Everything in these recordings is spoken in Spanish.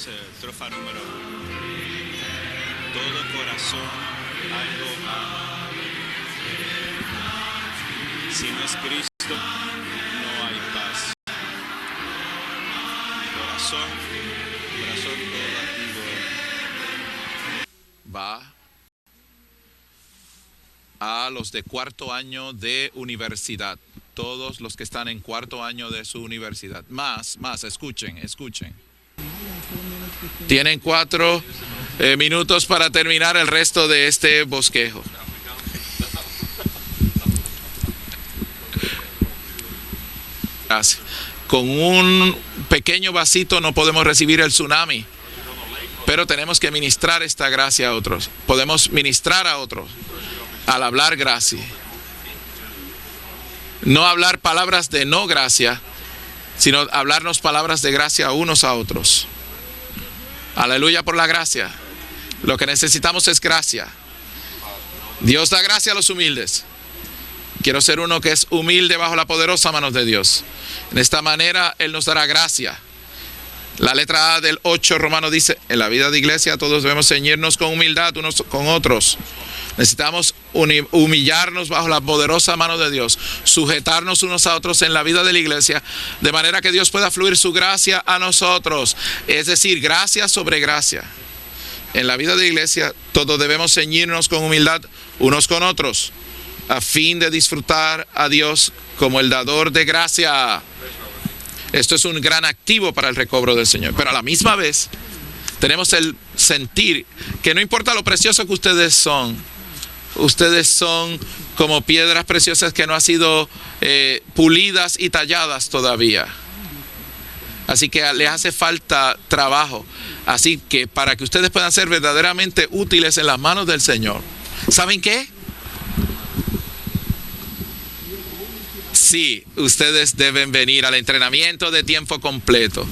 Estrofa número 1. Todo corazón algo ama. Si no es Cristo, no hay paz. Corazón todo activo. Va a los de cuarto año de universidad. Todos los que están en cuarto año de su universidad. Más, escuchen. Tienen 4 minutos para terminar el resto de este bosquejo. Gracias. Con un pequeño vasito no podemos recibir el tsunami, pero tenemos que ministrar esta gracia a otros. Podemos ministrar a otros al hablar gracia. No hablar palabras de no gracia, sino hablarnos palabras de gracia unos a otros. Aleluya por la gracia. Lo que necesitamos es gracia. Dios da gracia a los humildes. Quiero ser uno que es humilde bajo la poderosa mano de Dios. En esta manera Él nos dará gracia. La letra A del 8 Romano dice, en la vida de iglesia todos debemos ceñirnos con humildad unos con otros. Necesitamos humillarnos bajo la poderosa mano de Dios, sujetarnos unos a otros en la vida de la iglesia, de manera que Dios pueda fluir su gracia a nosotros. Es decir, gracia sobre gracia. En la vida de la iglesia todos debemos ceñirnos con humildad unos con otros, a fin de disfrutar a Dios como el dador de gracia. Esto es un gran activo para el recobro del Señor. Pero a la misma vez tenemos el sentir que no importa lo precioso que ustedes son como piedras preciosas que no han sido pulidas y talladas todavía. Así que les hace falta trabajo. Así que para que ustedes puedan ser verdaderamente útiles en las manos del Señor, ¿saben qué? Sí, ustedes deben venir al entrenamiento de tiempo completo.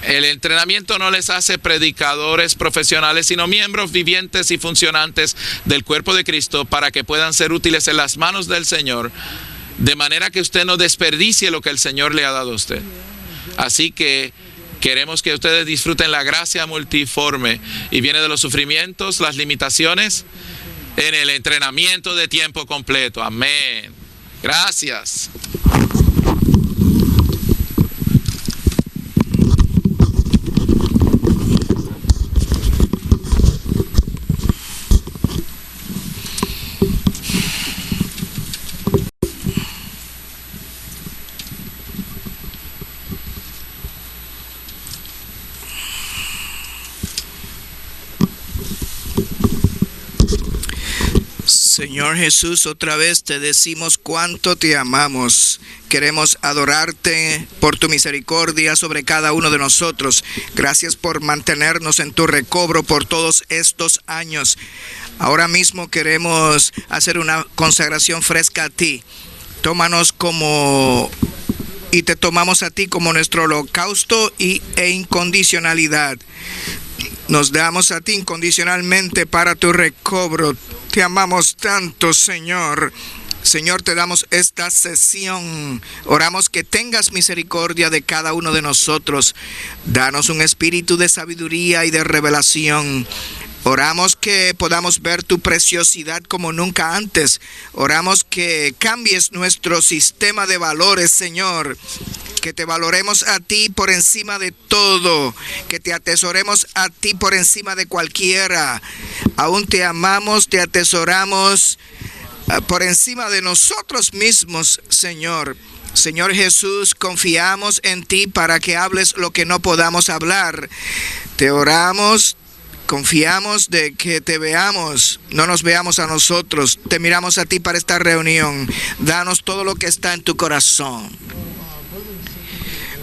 El entrenamiento no les hace predicadores profesionales, sino miembros vivientes y funcionantes del cuerpo de Cristo para que puedan ser útiles en las manos del Señor, de manera que usted no desperdicie lo que el Señor le ha dado a usted. Así que queremos que ustedes disfruten la gracia multiforme y viene de los sufrimientos, las limitaciones, en el entrenamiento de tiempo completo. Amén. Gracias. Señor Jesús, otra vez te decimos cuánto te amamos. Queremos adorarte por tu misericordia sobre cada uno de nosotros. Gracias por mantenernos en tu recobro por todos estos años. Ahora mismo queremos hacer una consagración fresca a ti. Tómanos y te tomamos a ti como nuestro holocausto e incondicionalidad. Nos damos a ti incondicionalmente para tu recobro. Te amamos tanto, Señor. Señor, te damos esta sesión. Oramos que tengas misericordia de cada uno de nosotros. Danos un espíritu de sabiduría y de revelación. Oramos que podamos ver tu preciosidad como nunca antes. Oramos que cambies nuestro sistema de valores, Señor. Que te valoremos a ti por encima de todo, que te atesoremos a ti por encima de cualquiera. Aún te amamos, te atesoramos por encima de nosotros mismos, Señor. Señor Jesús, confiamos en ti para que hables lo que no podamos hablar. Te oramos, confiamos de que te veamos, no nos veamos a nosotros. Te miramos a ti para esta reunión. Danos todo lo que está en tu corazón.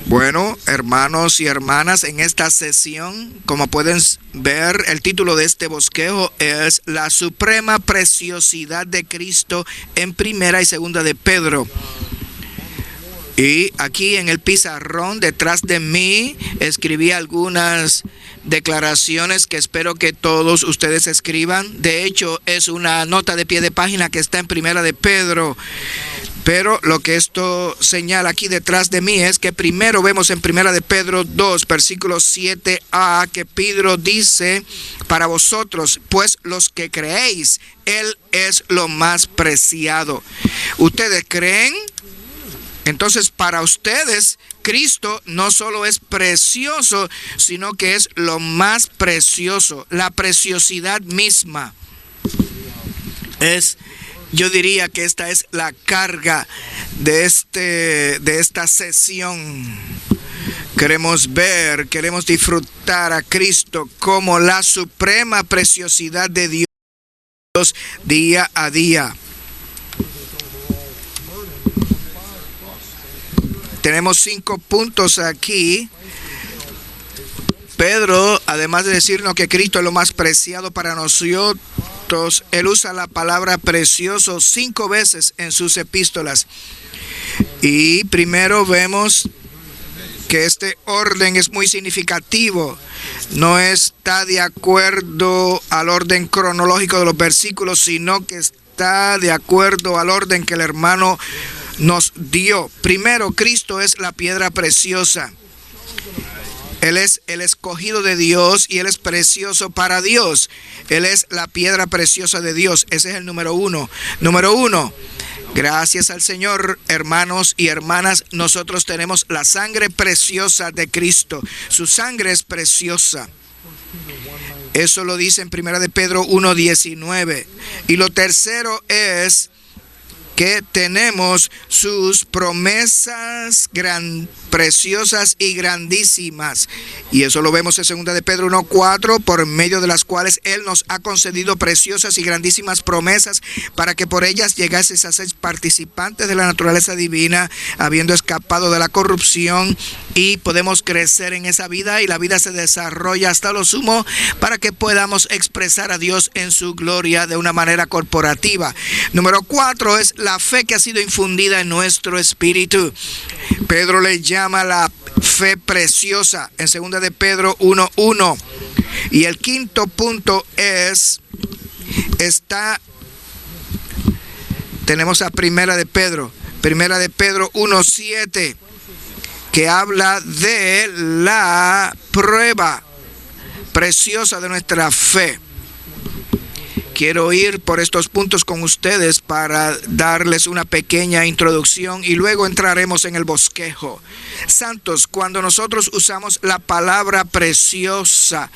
Bueno, hermanos y hermanas, en esta sesión, como pueden ver, el título de este bosquejo es La Suprema Preciosidad de Cristo en Primera y Segunda de Pedro. Y aquí en el pizarrón detrás de mí escribí algunas declaraciones que espero que todos ustedes escriban. De hecho, es una nota de pie de página que está en Primera de Pedro. Pero lo que esto señala aquí detrás de mí es que primero vemos en 1 de Pedro 2, versículo 7a, que Pedro dice para vosotros, pues los que creéis, Él es lo más preciado. ¿Ustedes creen? Entonces, para ustedes, Cristo no solo es precioso, sino que es lo más precioso, la preciosidad misma. Yo diría que esta es la carga de esta sesión. Queremos disfrutar a Cristo como la suprema preciosidad de Dios día a día. Tenemos 5 puntos aquí. Pedro, además de decirnos que Cristo es lo más preciado para nosotros, él usa la palabra precioso 5 veces en sus epístolas. Y primero vemos que este orden es muy significativo. No está de acuerdo al orden cronológico de los versículos, sino que está de acuerdo al orden que el hermano nos dio. Primero, Cristo es la piedra preciosa. Él es el escogido de Dios y Él es precioso para Dios. Él es la piedra preciosa de Dios. Ese es el número 1. Número 1. Gracias al Señor, hermanos y hermanas, nosotros tenemos la sangre preciosa de Cristo. Su sangre es preciosa. Eso lo dice en 1 de Pedro 1:19. Y lo tercero es que tenemos sus promesas preciosas y grandísimas. Y eso lo vemos en 2 de Pedro 1:4, por medio de las cuales Él nos ha concedido preciosas y grandísimas promesas para que por ellas llegases a ser participantes de la naturaleza divina, habiendo escapado de la corrupción, y podemos crecer en esa vida y la vida se desarrolla hasta lo sumo para que podamos expresar a Dios en su gloria de una manera corporativa. Número 4 es la fe que ha sido infundida en nuestro espíritu. Pedro le llama la fe preciosa en 2 de Pedro 1:1. Y el quinto punto tenemos a 1 de Pedro 1:7, que habla de la prueba preciosa de nuestra fe. Quiero ir por estos puntos con ustedes para darles una pequeña introducción y luego entraremos en el bosquejo. Santos, cuando nosotros usamos la palabra preciosa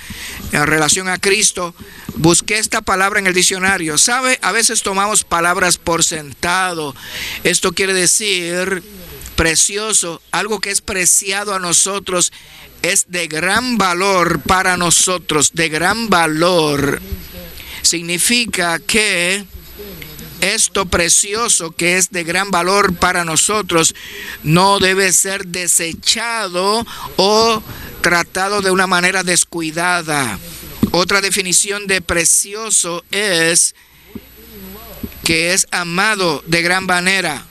en relación a Cristo, busqué esta palabra en el diccionario. ¿Sabe? A veces tomamos palabras por sentado. Esto quiere decir precioso, algo que es preciado a nosotros, es de gran valor para nosotros, de gran valor. Significa que esto precioso que es de gran valor para nosotros no debe ser desechado o tratado de una manera descuidada. Otra definición de precioso es que es amado de gran manera,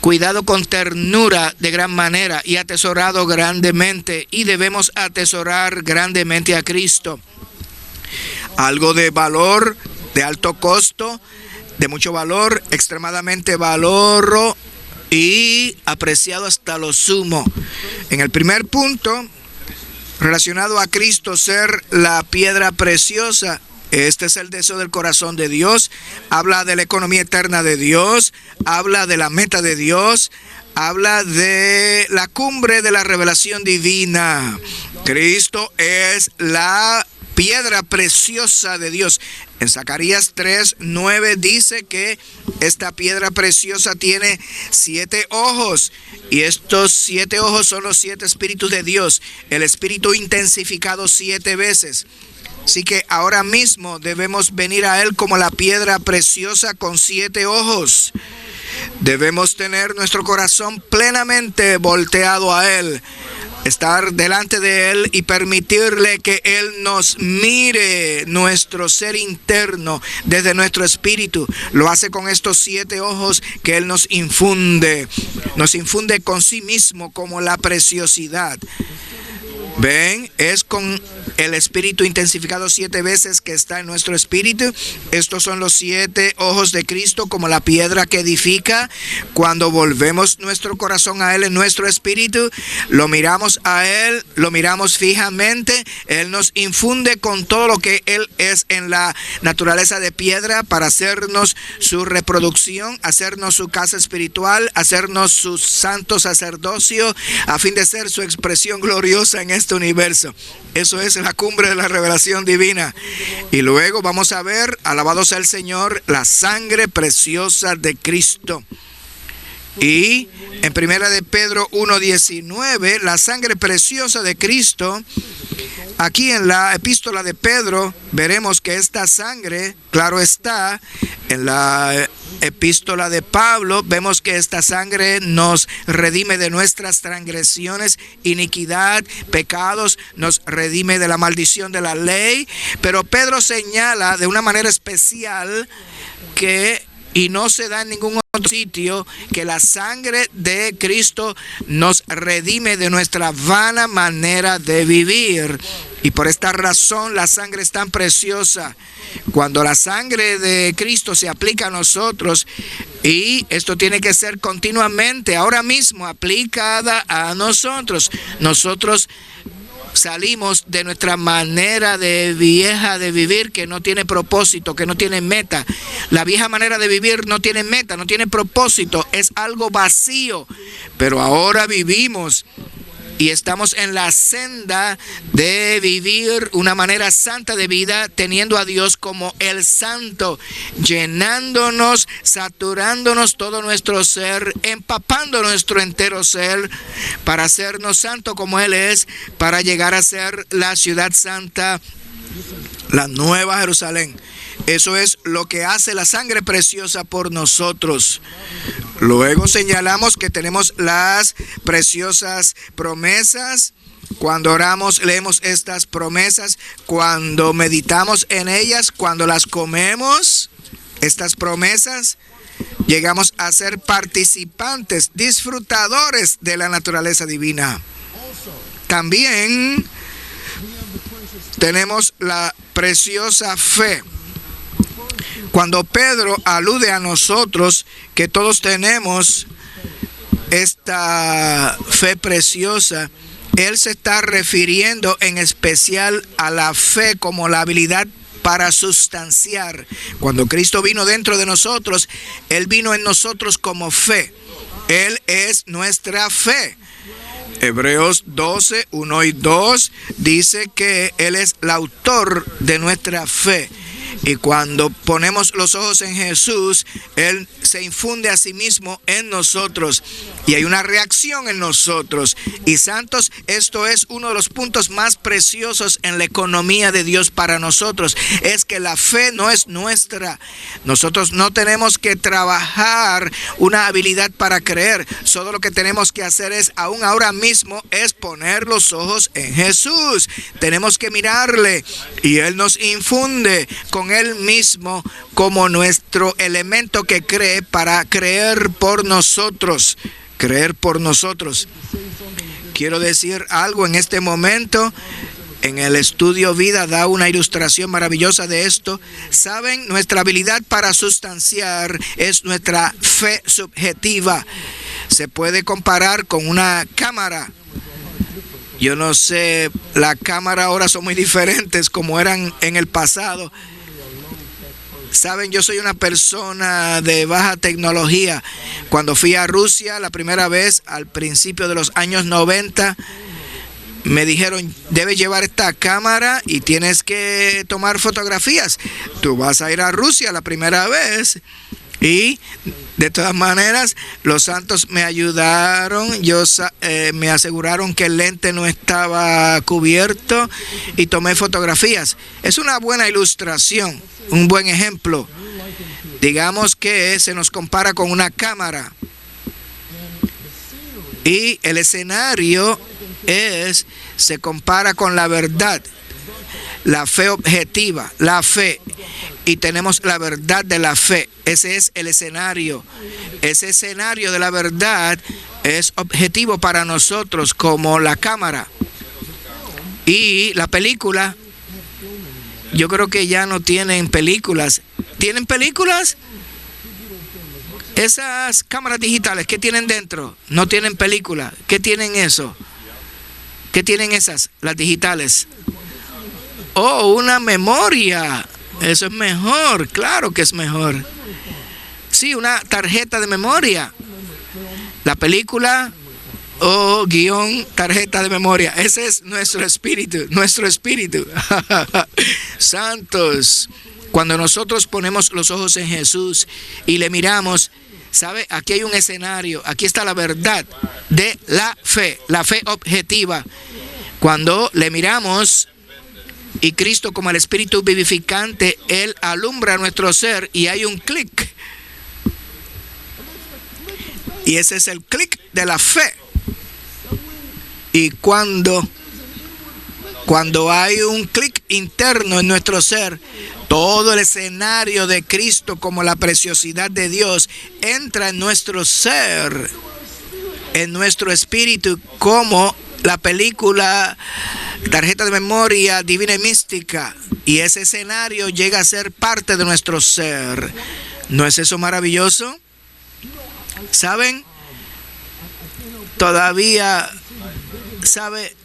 cuidado con ternura de gran manera y atesorado grandemente. Y debemos atesorar grandemente a Cristo. Algo de valor, de alto costo, de mucho valor, extremadamente valoro y apreciado hasta lo sumo. En el primer punto, relacionado a Cristo ser la piedra preciosa, este es el deseo del corazón de Dios. Habla de la economía eterna de Dios, habla de la meta de Dios, habla de la cumbre de la revelación divina. Cristo es la piedra preciosa de Dios. En Zacarías 3:9 dice que esta piedra preciosa tiene 7 ojos. Y estos 7 ojos son los 7 espíritus de Dios. El espíritu intensificado 7 veces. Así que ahora mismo debemos venir a Él como la piedra preciosa con 7 ojos. Debemos tener nuestro corazón plenamente volteado a Él. Estar delante de Él y permitirle que Él nos mire nuestro ser interno desde nuestro espíritu. Lo hace con estos 7 ojos que Él nos infunde con sí mismo como la preciosidad. Ven, es con el espíritu intensificado 7 veces que está en nuestro espíritu. Estos son los 7 ojos de Cristo, como la piedra que edifica. Cuando volvemos nuestro corazón a Él en nuestro espíritu, lo miramos a Él, lo miramos fijamente. Él nos infunde con todo lo que Él es en la naturaleza de piedra para hacernos su reproducción, hacernos su casa espiritual, hacernos su santo sacerdocio, a fin de ser su expresión gloriosa en este universo. Eso es la cumbre de la revelación divina. Y luego vamos a ver, alabado sea el Señor, la sangre preciosa de Cristo. Y en 1 de Pedro 1:19, la sangre preciosa de Cristo. Aquí en la epístola de Pedro veremos que esta sangre, claro está, en la epístola de Pablo vemos que esta sangre nos redime de nuestras transgresiones, iniquidad, pecados, nos redime de la maldición de la ley. Pero Pedro señala de una manera especial que, y no se da en ningún otro sitio, que la sangre de Cristo nos redime de nuestra vana manera de vivir. Y por esta razón la sangre es tan preciosa. Cuando la sangre de Cristo se aplica a nosotros, y esto tiene que ser continuamente, ahora mismo aplicada a nosotros, nosotros salimos de nuestra manera de vieja de vivir, que no tiene propósito, que no tiene meta. La vieja manera de vivir no tiene meta, no tiene propósito, es algo vacío. Pero ahora vivimos y estamos en la senda de vivir una manera santa de vida, teniendo a Dios como el santo, llenándonos, saturándonos todo nuestro ser, empapando nuestro entero ser para hacernos santo como Él es, para llegar a ser la ciudad santa, la nueva Jerusalén. Eso es lo que hace la sangre preciosa por nosotros. Luego señalamos que tenemos las preciosas promesas. Cuando oramos, leemos estas promesas. Cuando meditamos en ellas, cuando las comemos, estas promesas, llegamos a ser participantes, disfrutadores de la naturaleza divina. También tenemos la preciosa fe. Cuando Pedro alude a nosotros, que todos tenemos esta fe preciosa, él se está refiriendo en especial a la fe como la habilidad para sustanciar. Cuando Cristo vino dentro de nosotros, Él vino en nosotros como fe. Él es nuestra fe. Hebreos 12, 1 y 2 dice que Él es el autor de nuestra fe. Y cuando ponemos los ojos en Jesús, Él se infunde a sí mismo en nosotros y hay una reacción en nosotros. Y santos, esto es uno de los puntos más preciosos en la economía de Dios para nosotros. Es que la fe no es nuestra. Nosotros no tenemos que trabajar una habilidad para creer. Solo lo que tenemos que hacer es, aún ahora mismo, es poner los ojos en Jesús. Tenemos que mirarle y Él nos infunde con Él mismo como nuestro elemento que cree para creer por nosotros. Creer por nosotros. Quiero decir algo en este momento. En el estudio Vida da una ilustración maravillosa de esto. Saben, nuestra habilidad para sustanciar es nuestra fe subjetiva. Se puede comparar con una cámara. Yo no sé, las cámaras ahora son muy diferentes como eran en el pasado. Saben, yo soy una persona de baja tecnología. Cuando fui a Rusia la primera vez, al principio de los años 90, me dijeron, debes llevar esta cámara y tienes que tomar fotografías. Tú vas a ir a Rusia la primera vez. Y de todas maneras, los santos me ayudaron, me aseguraron que el lente no estaba cubierto y tomé fotografías. Es una buena ilustración, un buen ejemplo. Digamos que se nos compara con una cámara y el escenario se compara con la verdad. La fe objetiva, la fe, y tenemos la verdad de la fe. Ese es el escenario. Ese escenario de la verdad es objetivo para nosotros como la cámara. Y la película, yo creo que ya no tienen películas. ¿Tienen películas? Esas cámaras digitales, ¿qué tienen dentro? No tienen película. ¿Qué tienen eso? ¿Qué tienen esas, las digitales? Oh, una memoria. Eso es mejor, claro que es mejor. Sí, una tarjeta de memoria. La película o guión, tarjeta de memoria. Ese es nuestro espíritu, nuestro espíritu. Santos, cuando nosotros ponemos los ojos en Jesús y le miramos, ¿sabe? Aquí hay un escenario, aquí está la verdad de la fe objetiva. Cuando le miramos y Cristo como el Espíritu vivificante, Él alumbra nuestro ser y hay un clic. Y ese es el clic de la fe. Y cuando hay un clic interno en nuestro ser, todo el escenario de Cristo como la preciosidad de Dios entra en nuestro ser, en nuestro espíritu, como la película tarjeta de memoria divina y mística. Y ese escenario llega a ser parte de nuestro ser. ¿No es eso maravilloso? ¿Saben? Todavía, ¿sabe?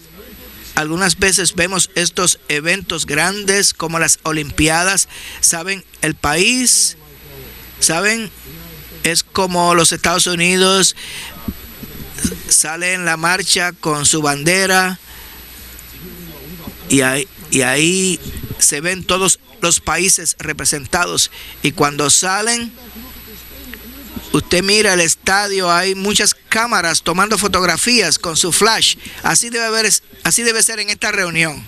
Algunas veces vemos estos eventos grandes como las Olimpiadas. ¿Saben? El país, ¿saben? Es como los Estados Unidos sale en la marcha con su bandera y ahí se ven todos los países representados. Y cuando salen, usted mira el estadio, hay muchas cámaras tomando fotografías con su flash. Así debe ser en esta reunión.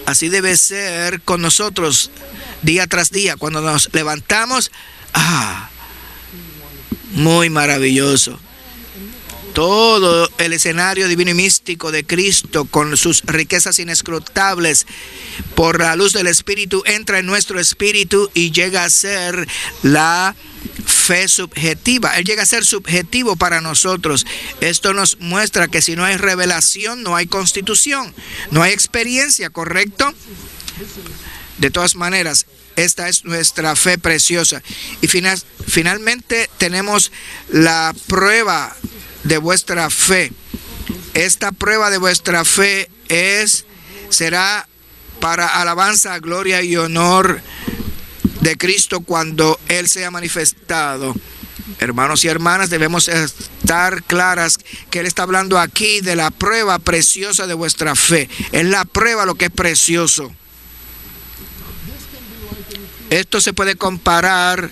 Así debe ser con nosotros día tras día. Cuando nos levantamos, muy maravilloso. Todo el escenario divino y místico de Cristo con sus riquezas inescrutables por la luz del Espíritu entra en nuestro espíritu y llega a ser la fe subjetiva. Él llega a ser subjetivo para nosotros. Esto nos muestra que si no hay revelación, no hay constitución, no hay experiencia, ¿correcto? De todas maneras, esta es nuestra fe preciosa. Y finalmente tenemos la prueba de vuestra fe. Esta prueba de vuestra fe será para alabanza, gloria y honor de Cristo cuando Él sea manifestado. Hermanos y hermanas, debemos estar claras que Él está hablando aquí de la prueba preciosa de vuestra fe. Es la prueba lo que es precioso. Esto se puede comparar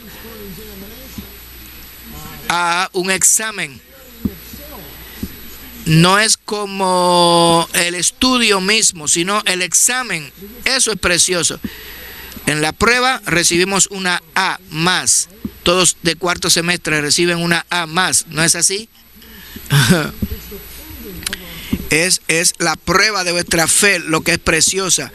a un examen. No es como el estudio mismo, sino el examen. Eso es precioso. En la prueba recibimos una A más. Todos de cuarto semestre reciben una A más. ¿No es así? Es la prueba de vuestra fe lo que es preciosa.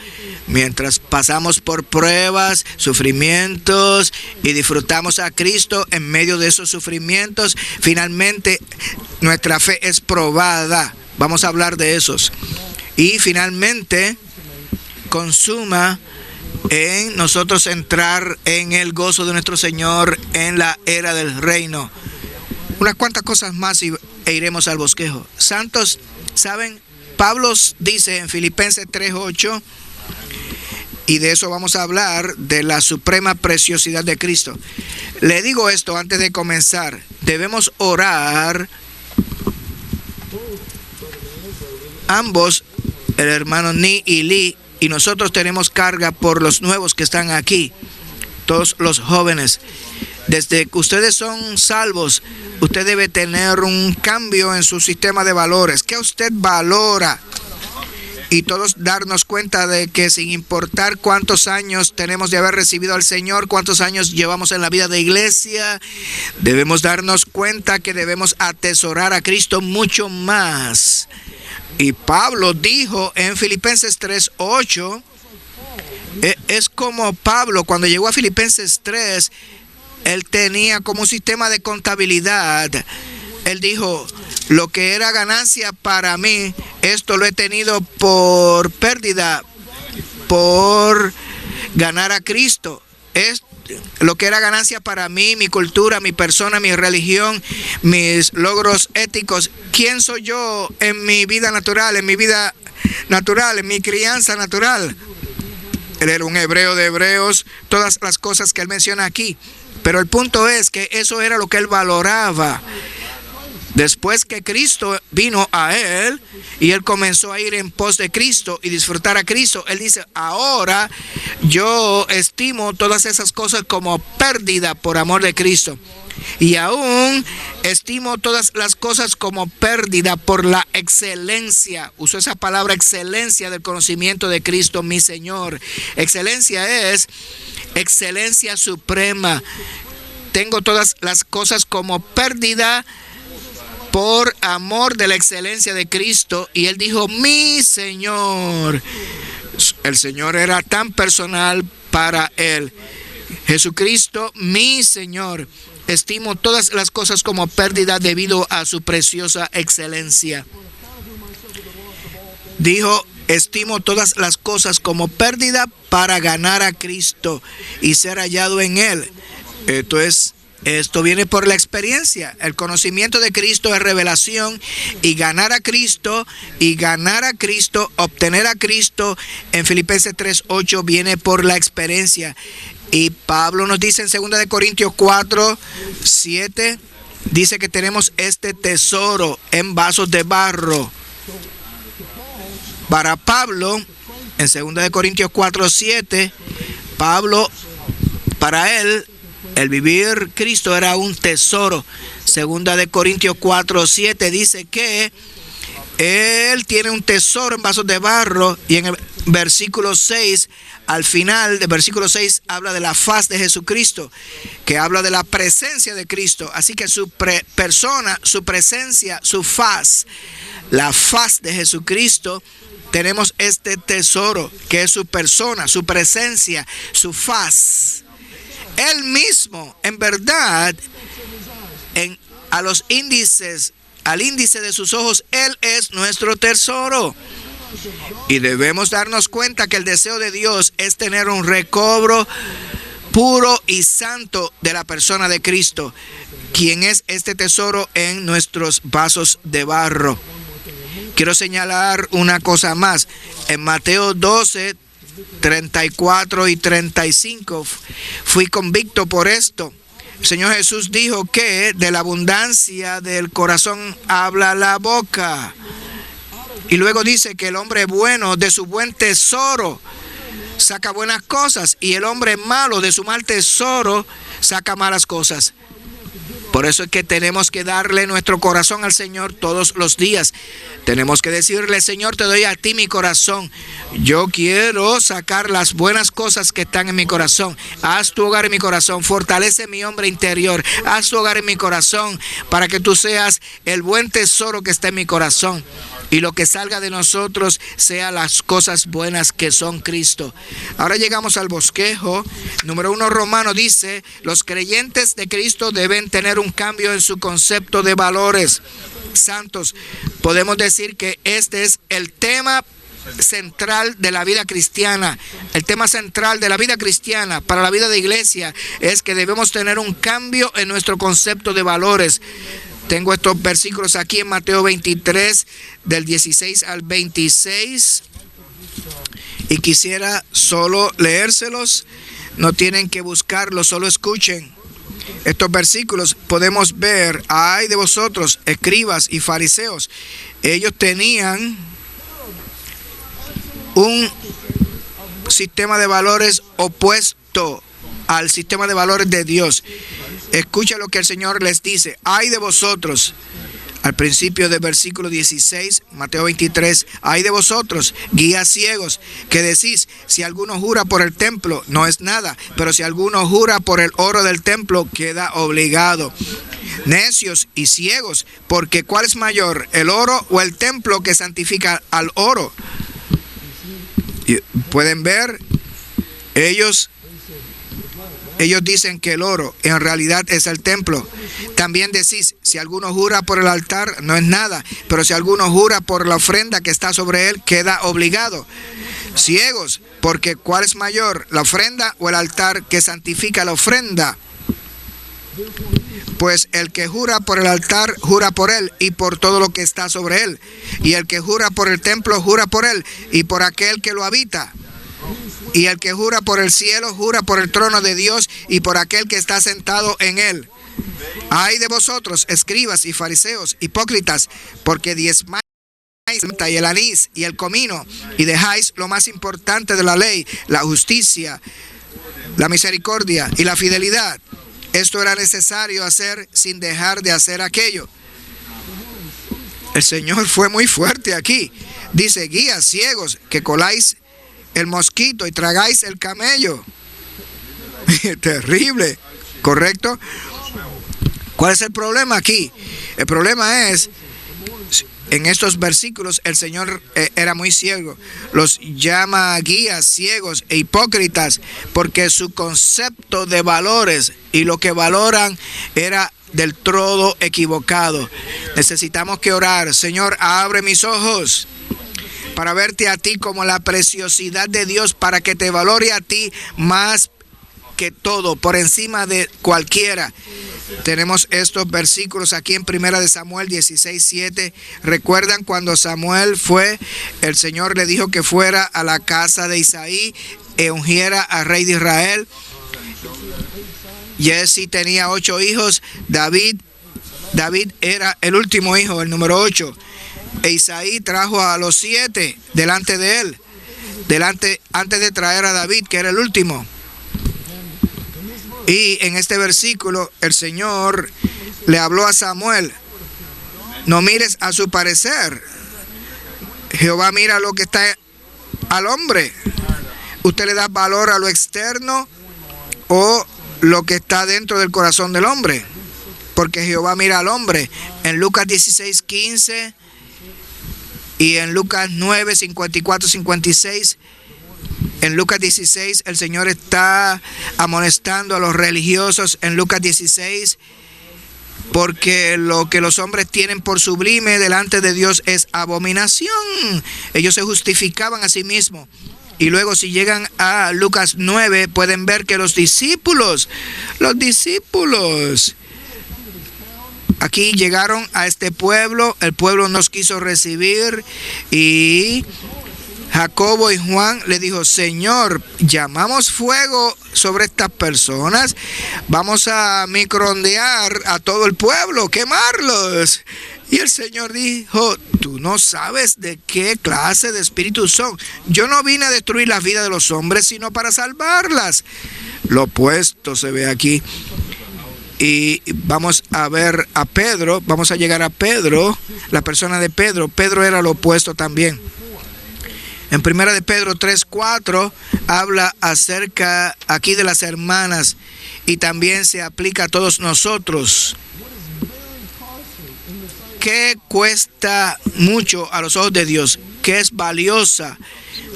Mientras pasamos por pruebas, sufrimientos y disfrutamos a Cristo en medio de esos sufrimientos, finalmente nuestra fe es probada. Vamos a hablar de esos. Y finalmente consuma en nosotros entrar en el gozo de nuestro Señor en la era del reino. Unas cuantas cosas más e iremos al bosquejo. Santos, ¿saben? Pablo dice en Filipenses 3:8, y de eso vamos a hablar, de la suprema preciosidad de Cristo. Le digo esto antes de comenzar. Debemos orar ambos, el hermano Ni y Lee, y nosotros tenemos carga por los nuevos que están aquí, todos los jóvenes. Desde que ustedes son salvos, usted debe tener un cambio en su sistema de valores. ¿Qué usted valora? Y todos darnos cuenta de que sin importar cuántos años tenemos de haber recibido al Señor, cuántos años llevamos en la vida de iglesia, debemos darnos cuenta que debemos atesorar a Cristo mucho más. Y Pablo dijo en Filipenses 3:8, es como Pablo cuando llegó a Filipenses 3, él tenía como un sistema de contabilidad Él dijo, lo que era ganancia para mí, esto lo he tenido por pérdida, por ganar a Cristo. Es lo que era ganancia para mí, mi cultura, mi persona, mi religión, mis logros éticos. ¿Quién soy yo en mi vida natural, en mi crianza natural? Él era un hebreo de hebreos, todas las cosas que él menciona aquí. Pero el punto es que eso era lo que él valoraba. Después que Cristo vino a él y él comenzó a ir en pos de Cristo y disfrutar a Cristo, él dice, ahora yo estimo todas esas cosas como pérdida por amor de Cristo. Y aún estimo todas las cosas como pérdida por la excelencia. Usó esa palabra excelencia del conocimiento de Cristo, mi Señor. Excelencia es excelencia suprema. Tengo todas las cosas como pérdida por amor de la excelencia de Cristo. Y él dijo, mi Señor. El Señor era tan personal para él. Jesucristo, mi Señor. Estimo todas las cosas como pérdida debido a su preciosa excelencia. Dijo, estimo todas las cosas como pérdida para ganar a Cristo y ser hallado en él. Esto viene por la experiencia. El conocimiento de Cristo es revelación, y ganar a Cristo, obtener a Cristo en Filipenses 3:8 viene por la experiencia. Y Pablo nos dice en 2 de Corintios 4:7, dice que tenemos este tesoro en vasos de barro. Para Pablo, en 2 de Corintios 4:7, Pablo, para él, el vivir Cristo era un tesoro. 2 de Corintios 4:7 dice que él tiene un tesoro en vasos de barro, y en el versículo 6, al final del versículo 6, habla de la faz de Jesucristo, que habla de la presencia de Cristo. Así que su persona, su presencia, su faz, la faz de Jesucristo, tenemos este tesoro que es su persona, su presencia, su faz. Él mismo, en verdad, al índice de sus ojos, Él es nuestro tesoro. Y debemos darnos cuenta que el deseo de Dios es tener un recobro puro y santo de la persona de Cristo, quien es este tesoro en nuestros vasos de barro. Quiero señalar una cosa más. En Mateo 12, 34 y 35, fui convicto por esto. El Señor Jesús dijo que de la abundancia del corazón habla la boca. Y luego dice que el hombre bueno de su buen tesoro saca buenas cosas, y el hombre malo de su mal tesoro saca malas cosas. Por eso es que tenemos que darle nuestro corazón al Señor todos los días. Tenemos que decirle, Señor, te doy a ti mi corazón. Yo quiero sacar las buenas cosas que están en mi corazón. Haz tu hogar en mi corazón. Fortalece mi hombre interior. Haz tu hogar en mi corazón para que tú seas el buen tesoro que está en mi corazón. Y lo que salga de nosotros sea las cosas buenas que son Cristo. Ahora llegamos al bosquejo. Número 1, Romano dice, los creyentes de Cristo deben tener un cambio en su concepto de valores santos. Podemos decir que este es el tema central de la vida cristiana. El tema central de la vida cristiana para la vida de iglesia es que debemos tener un cambio en nuestro concepto de valores. Tengo estos versículos aquí en Mateo 23, del 16 al 26. Y quisiera solo leérselos. No tienen que buscarlos, solo escuchen. Estos versículos podemos ver, ay de vosotros, escribas y fariseos. Ellos tenían un sistema de valores opuesto al sistema de valores de Dios. Escucha lo que el Señor les dice. Ay de vosotros, al principio del versículo 16, Mateo 23, ay de vosotros, guías ciegos, que decís, si alguno jura por el templo, no es nada, pero si alguno jura por el oro del templo, queda obligado. Necios y ciegos, porque ¿cuál es mayor, el oro o el templo que santifica al oro? Y pueden ver, ellos Ellos dicen que el oro en realidad es el templo. También decís, si alguno jura por el altar, no es nada. Pero si alguno jura por la ofrenda que está sobre él, queda obligado. Ciegos, porque ¿cuál es mayor, la ofrenda o el altar que santifica la ofrenda? Pues el que jura por el altar, jura por él y por todo lo que está sobre él. Y el que jura por el templo, jura por él y por aquel que lo habita. Y el que jura por el cielo, jura por el trono de Dios y por aquel que está sentado en él. Ay de vosotros, escribas y fariseos, hipócritas, porque diezmáis y el anís y el comino, y dejáis lo más importante de la ley, la justicia, la misericordia y la fidelidad. Esto era necesario hacer sin dejar de hacer aquello. El Señor fue muy fuerte aquí. Dice, guías ciegos, que coláis el mosquito y tragáis el camello. Terrible, ¿correcto? ¿Cuál es el problema aquí? El problema es, en estos versículos el Señor era muy ciego. Los llama guías, ciegos e hipócritas, porque su concepto de valores y lo que valoran era del todo equivocado. Necesitamos que orar. Señor, abre mis ojos para verte a ti como la preciosidad de Dios, para que te valore a ti más que todo, por encima de cualquiera. Tenemos estos versículos aquí en 1 Samuel 16:7. ¿Recuerdan cuando Samuel fue? El Señor le dijo que fuera a la casa de Isaí e ungiera al rey de Israel. Jesse tenía 8 hijos. David era el último hijo, el número 8. E Isaí trajo a los 7 delante de él, antes de traer a David, que era el último. Y en este versículo el Señor le habló a Samuel: no mires a su parecer. Jehová mira lo que está al hombre. ¿Usted le da valor a lo externo o lo que está dentro del corazón del hombre? Porque Jehová mira al hombre. En Lucas 16:15 y en Lucas 9, 54, 56. En Lucas 16 el Señor está amonestando a los religiosos. En Lucas 16, porque lo que los hombres tienen por sublime delante de Dios es abominación. Ellos se justificaban a sí mismos. Y luego, si llegan a Lucas 9, pueden ver que los discípulos aquí llegaron a este pueblo. El pueblo nos quiso recibir y Jacobo y Juan le dijo: Señor, llamamos fuego sobre estas personas, vamos a microondear a todo el pueblo, quemarlos. Y el Señor dijo: tú no sabes de qué clase de espíritus son. Yo no vine a destruir la vida de los hombres, sino para salvarlas. Lo opuesto se ve aquí. Y vamos a ver a Pedro, vamos a llegar a Pedro, la persona de Pedro. Pedro era lo opuesto también. En 1 de Pedro 3:4 habla acerca aquí de las hermanas y también se aplica a todos nosotros. ¿Qué cuesta mucho a los ojos de Dios? ¿Qué es valiosa?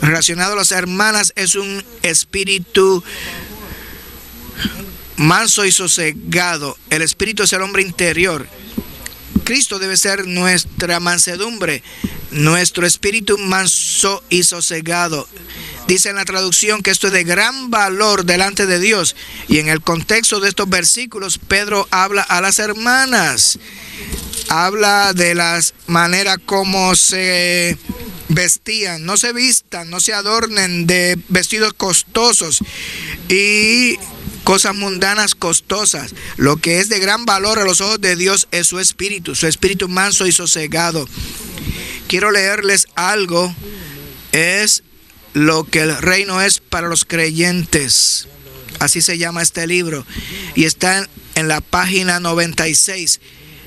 Relacionado a las hermanas, es un espíritu manso y sosegado. El espíritu es el hombre interior. Cristo debe ser nuestra mansedumbre, nuestro espíritu manso y sosegado. Dice en la traducción que esto es de gran valor delante de Dios. Y en el contexto de estos versículos, Pedro habla a las hermanas. Habla de las maneras como se vestían. No se vistan, no se adornen de vestidos costosos y cosas mundanas costosas. Lo que es de gran valor a los ojos de Dios es su espíritu manso y sosegado. Quiero leerles algo. Es lo que el reino es para los creyentes. Así se llama este libro. Y está en la página 96.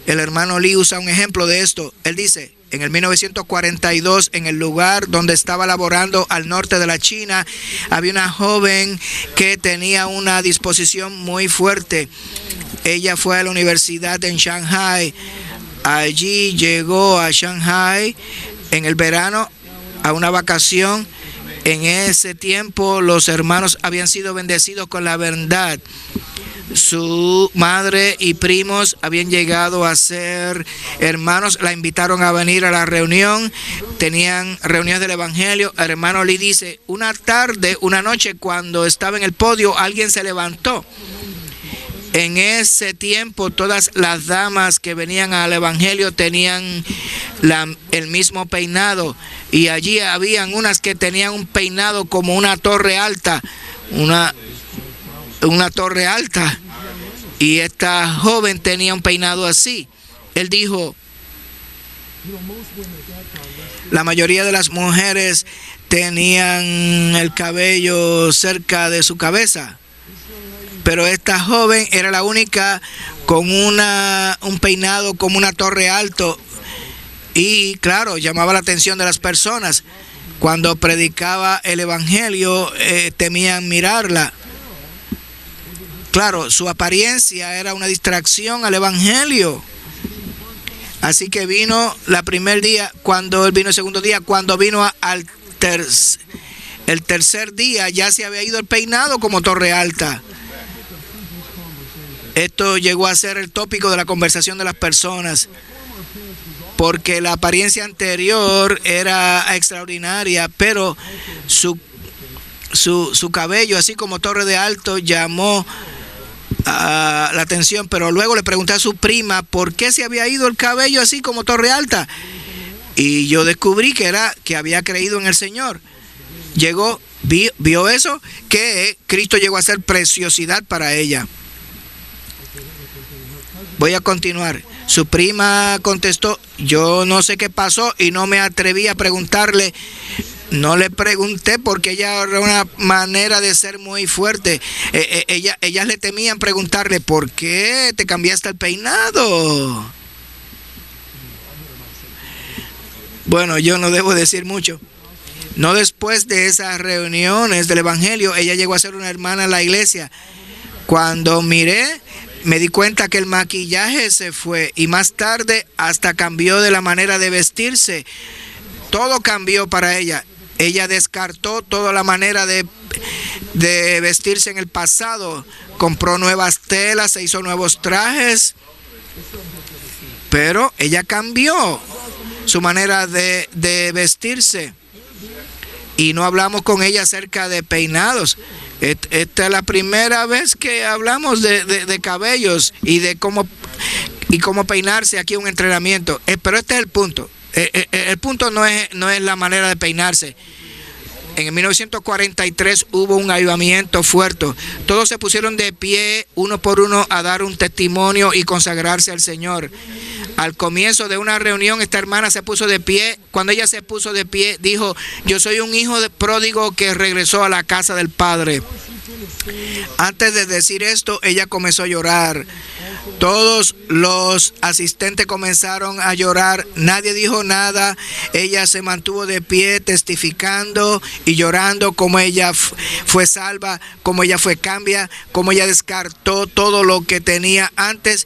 El hermano Lee usa un ejemplo de esto. Él dice: en el 1942, en el lugar donde estaba laborando al norte de la China, había una joven que tenía una disposición muy fuerte. Ella fue a la universidad en Shanghai. Allí llegó a Shanghai en el verano a una vacación En ese tiempo los hermanos habían sido bendecidos con la verdad. Su madre y primos habían llegado a ser hermanos, la invitaron a venir a la reunión, tenían reuniones del Evangelio. El hermano Lee dice, una noche cuando estaba en el podio, alguien se levantó. En ese tiempo todas las damas que venían al Evangelio tenían el mismo peinado, y allí habían unas que tenían un peinado como una torre alta, una torre alta, y esta joven tenía un peinado así. Él dijo, la mayoría de las mujeres tenían el cabello cerca de su cabeza, pero esta joven era la única con un peinado como una torre alto, y claro, llamaba la atención de las personas. Cuando predicaba el Evangelio, temían mirarla. Claro, su apariencia era una distracción al Evangelio. Así que vino el primer día, cuando él vino el segundo día, cuando vino el tercer día, ya se había ido el peinado como torre alta. Esto llegó a ser el tópico de la conversación de las personas, porque la apariencia anterior era extraordinaria, pero su cabello, así como torre de alto, llamó la atención. Pero luego le pregunté a su prima por qué se había ido el cabello así como torre alta, y yo descubrí que había creído en el Señor. Vio eso, que Cristo llegó a ser preciosidad para ella. Voy a continuar. Su prima contestó, yo no sé qué pasó, y no me atreví a preguntarle. No le pregunté porque ella era una manera de ser muy fuerte. Ellas le temían preguntarle, ¿por qué te cambiaste el peinado? Bueno, yo no debo decir mucho. No después de esas reuniones del Evangelio, ella llegó a ser una hermana en la iglesia. Cuando miré, me di cuenta que el maquillaje se fue, y más tarde hasta cambió de la manera de vestirse. Todo cambió para ella. Ella descartó toda la manera de vestirse en el pasado. Compró nuevas telas, se hizo nuevos trajes, pero ella cambió su manera de vestirse. Y no hablamos con ella acerca de peinados. Esta es la primera vez que hablamos de cabellos y de cómo peinarse aquí, un entrenamiento. Pero este es el punto. El punto no es la manera de peinarse. En 1943 hubo un avivamiento fuerte. Todos se pusieron de pie, uno por uno, a dar un testimonio y consagrarse al Señor. Al comienzo de una reunión, esta hermana se puso de pie. Cuando ella se puso de pie, dijo, yo soy un hijo de pródigo que regresó a la casa del Padre. Antes de decir esto, ella comenzó a llorar. Todos los asistentes comenzaron a llorar. Nadie dijo nada. Ella se mantuvo de pie, testificando y llorando como ella fue salva, como ella fue cambia, como ella descartó todo lo que tenía antes.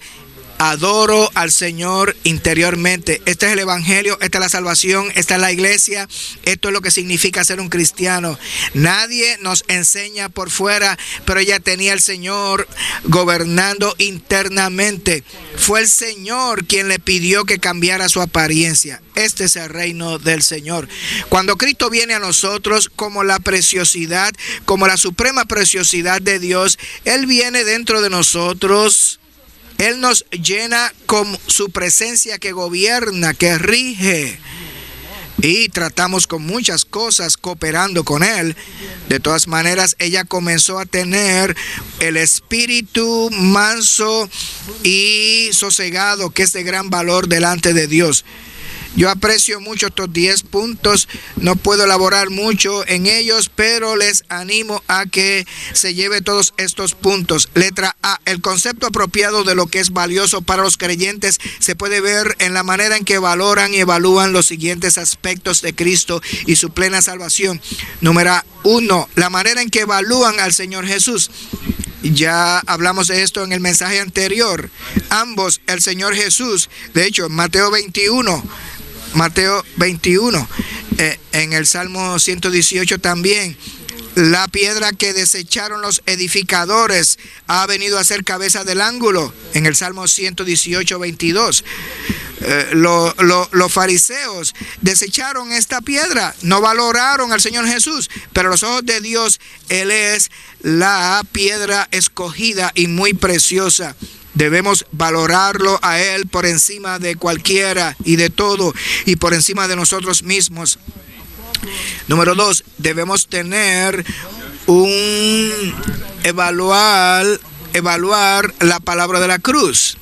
Adoro al Señor interiormente. Este es el Evangelio, esta es la salvación, esta es la iglesia. Esto es lo que significa ser un cristiano. Nadie nos enseña por fuera, pero ella tenía al Señor gobernando internamente. Fue el Señor quien le pidió que cambiara su apariencia. Este es el reino del Señor. Cuando Cristo viene a nosotros como la preciosidad, como la suprema preciosidad de Dios, Él viene dentro de nosotros. Él nos llena con su presencia que gobierna, que rige. Y tratamos con muchas cosas cooperando con Él. De todas maneras, ella comenzó a tener el espíritu manso y sosegado, que es de gran valor delante de Dios. Yo aprecio mucho estos 10 puntos, no puedo elaborar mucho en ellos, pero les animo a que se lleve todos estos puntos. Letra A, el concepto apropiado de lo que es valioso para los creyentes se puede ver en la manera en que valoran y evalúan los siguientes aspectos de Cristo y su plena salvación. Número 1, la manera en que evalúan al Señor Jesús. Ya hablamos de esto en el mensaje anterior. Ambos, el Señor Jesús, de hecho, Mateo 21, Mateo 21. En el Salmo 118 también. La piedra que desecharon los edificadores ha venido a ser cabeza del ángulo. En el Salmo 118, 22. Los fariseos desecharon esta piedra, no valoraron al Señor Jesús, pero a los ojos de Dios, Él es la piedra escogida y muy preciosa. Debemos valorarlo a Él por encima de cualquiera y de todo, y por encima de nosotros mismos. Número 2, debemos tener evaluar la palabra de la cruz.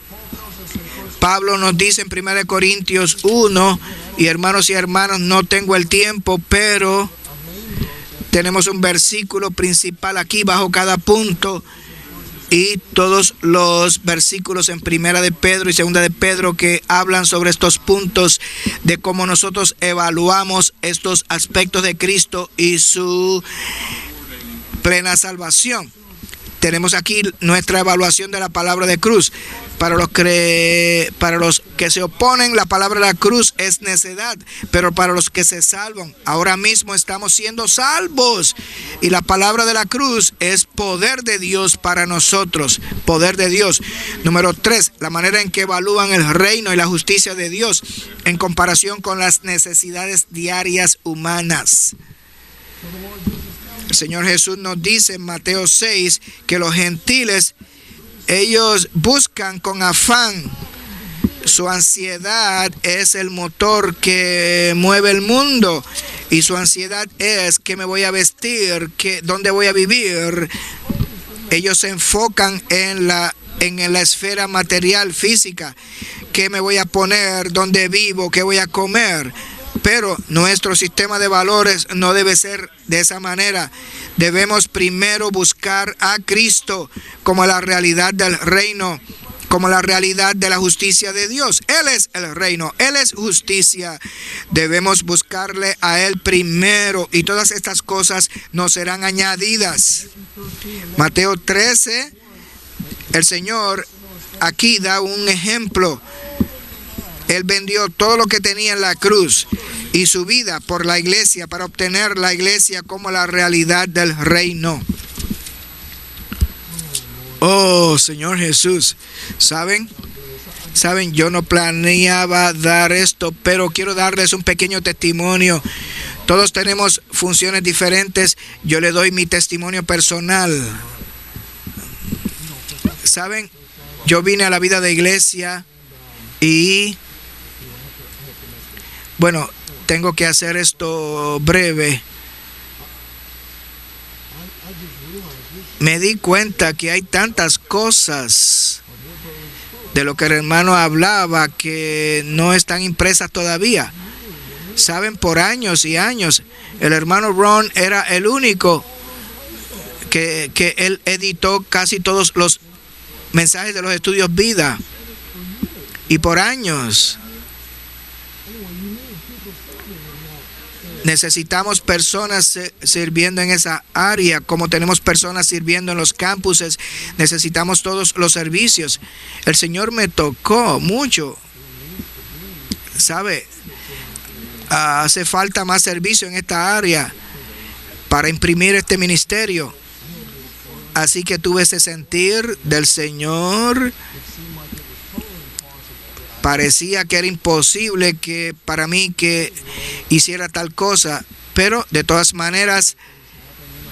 Pablo nos dice en 1 Corintios 1, y hermanos y hermanas, no tengo el tiempo, pero tenemos un versículo principal aquí bajo cada punto, y todos los versículos en 1 de Pedro y 2 de Pedro que hablan sobre estos puntos de cómo nosotros evaluamos estos aspectos de Cristo y su plena salvación. Tenemos aquí nuestra evaluación de la palabra de cruz. Para los que se oponen, la palabra de la cruz es necedad, pero para los que se salvan, ahora mismo estamos siendo salvos. Y la palabra de la cruz es poder de Dios para nosotros, poder de Dios. Número 3, la manera en que evalúan el reino y la justicia de Dios en comparación con las necesidades diarias humanas. El Señor Jesús nos dice en Mateo 6 que los gentiles, ellos buscan con afán. Su ansiedad es el motor que mueve el mundo. Y su ansiedad es qué me voy a vestir, dónde voy a vivir. Ellos se enfocan en la esfera material, física. ¿Qué me voy a poner? ¿Dónde vivo? ¿Qué voy a comer? Pero nuestro sistema de valores no debe ser de esa manera. Debemos primero buscar a Cristo como la realidad del reino, como la realidad de la justicia de Dios. Él es el reino, Él es justicia. Debemos buscarle a Él primero y todas estas cosas nos serán añadidas. Mateo 13, el Señor aquí da un ejemplo. Él vendió todo lo que tenía en la cruz y su vida por la iglesia para obtener la iglesia como la realidad del reino. Oh, Señor Jesús, ¿saben? Yo no planeaba dar esto, pero quiero darles un pequeño testimonio. Todos tenemos funciones diferentes. Yo le doy mi testimonio personal. ¿Saben? Yo vine a la vida de iglesia y bueno, tengo que hacer esto breve. Me di cuenta que hay tantas cosas de lo que el hermano hablaba que no están impresas todavía. Saben, por años y años, el hermano Ron era el único que él editó casi todos los mensajes de los estudios vida. Y por años necesitamos personas sirviendo en esa área, como tenemos personas sirviendo en los campuses. Necesitamos todos los servicios. El Señor me tocó mucho. ¿Sabe? Hace falta más servicio en esta área para imprimir este ministerio. Así que tuve ese sentir del Señor. Parecía que era imposible que para mí que hiciera tal cosa, pero de todas maneras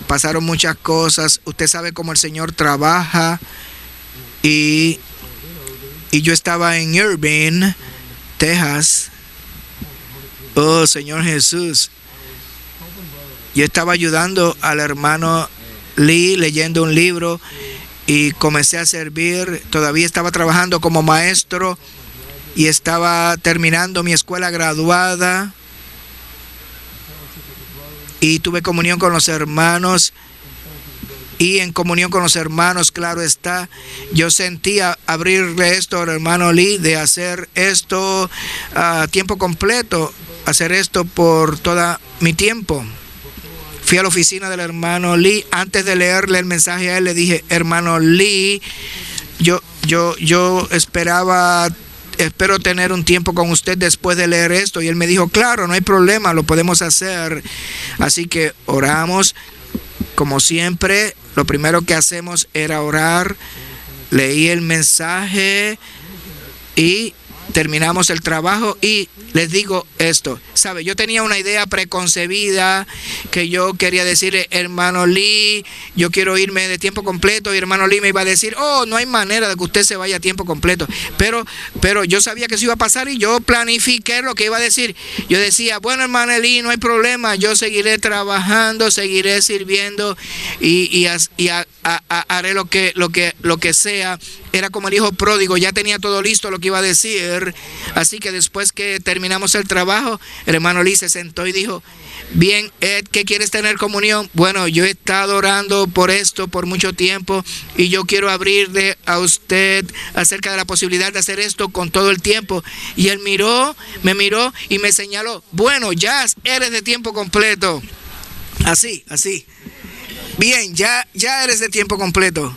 pasaron muchas cosas. Usted sabe cómo el Señor trabaja y yo estaba en Irving, Texas. Oh, Señor Jesús. Yo estaba ayudando al hermano Lee leyendo un libro y comencé a servir. Todavía estaba trabajando como maestro y estaba terminando mi escuela graduada y tuve comunión con los hermanos. Y en comunión con los hermanos, claro está, yo sentía abrirle esto al hermano Lee de hacer esto a tiempo completo, hacer esto por todo mi tiempo. Fui a la oficina del hermano Lee. Antes de leerle el mensaje a él, le dije: hermano Lee, yo esperaba espero tener un tiempo con usted después de leer esto. Y él me dijo, claro, no hay problema, lo podemos hacer. Así que oramos. Como siempre, lo primero que hacemos era orar. Leí el mensaje y terminamos el trabajo. Y les digo esto, ¿sabe? Yo tenía una idea preconcebida que yo quería decir, hermano Lee, yo quiero irme de tiempo completo. Y hermano Lee me iba a decir, oh, no hay manera de que usted se vaya a tiempo completo. Pero yo sabía que eso iba a pasar y yo planifiqué lo que iba a decir. Yo decía, bueno, hermano Lee, no hay problema, yo seguiré trabajando, seguiré sirviendo y haré lo que sea. Era como el hijo pródigo, ya tenía todo listo lo que iba a decir. Así que después que terminamos el trabajo, el hermano Lee se sentó y dijo, bien, Ed, ¿qué quieres tener comunión? Bueno, yo he estado orando por esto por mucho tiempo y yo quiero abrirle a usted acerca de la posibilidad de hacer esto con todo el tiempo. Y él me miró y me señaló, bueno, ya eres de tiempo completo. Así. Bien, ya eres de tiempo completo.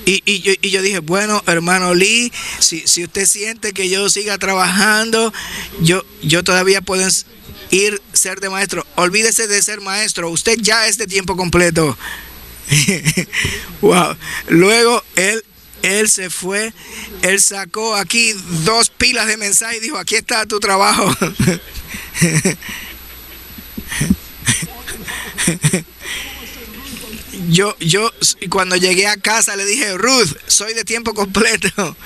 Y yo dije, bueno, hermano Lee, si usted siente que yo siga trabajando, yo todavía puedo ser de maestro. Olvídese de ser maestro, usted ya es de tiempo completo. Wow. Luego él se fue, él sacó aquí 2 pilas de mensajes y dijo, aquí está tu trabajo. Yo cuando llegué a casa le dije, Ruth, soy de tiempo completo.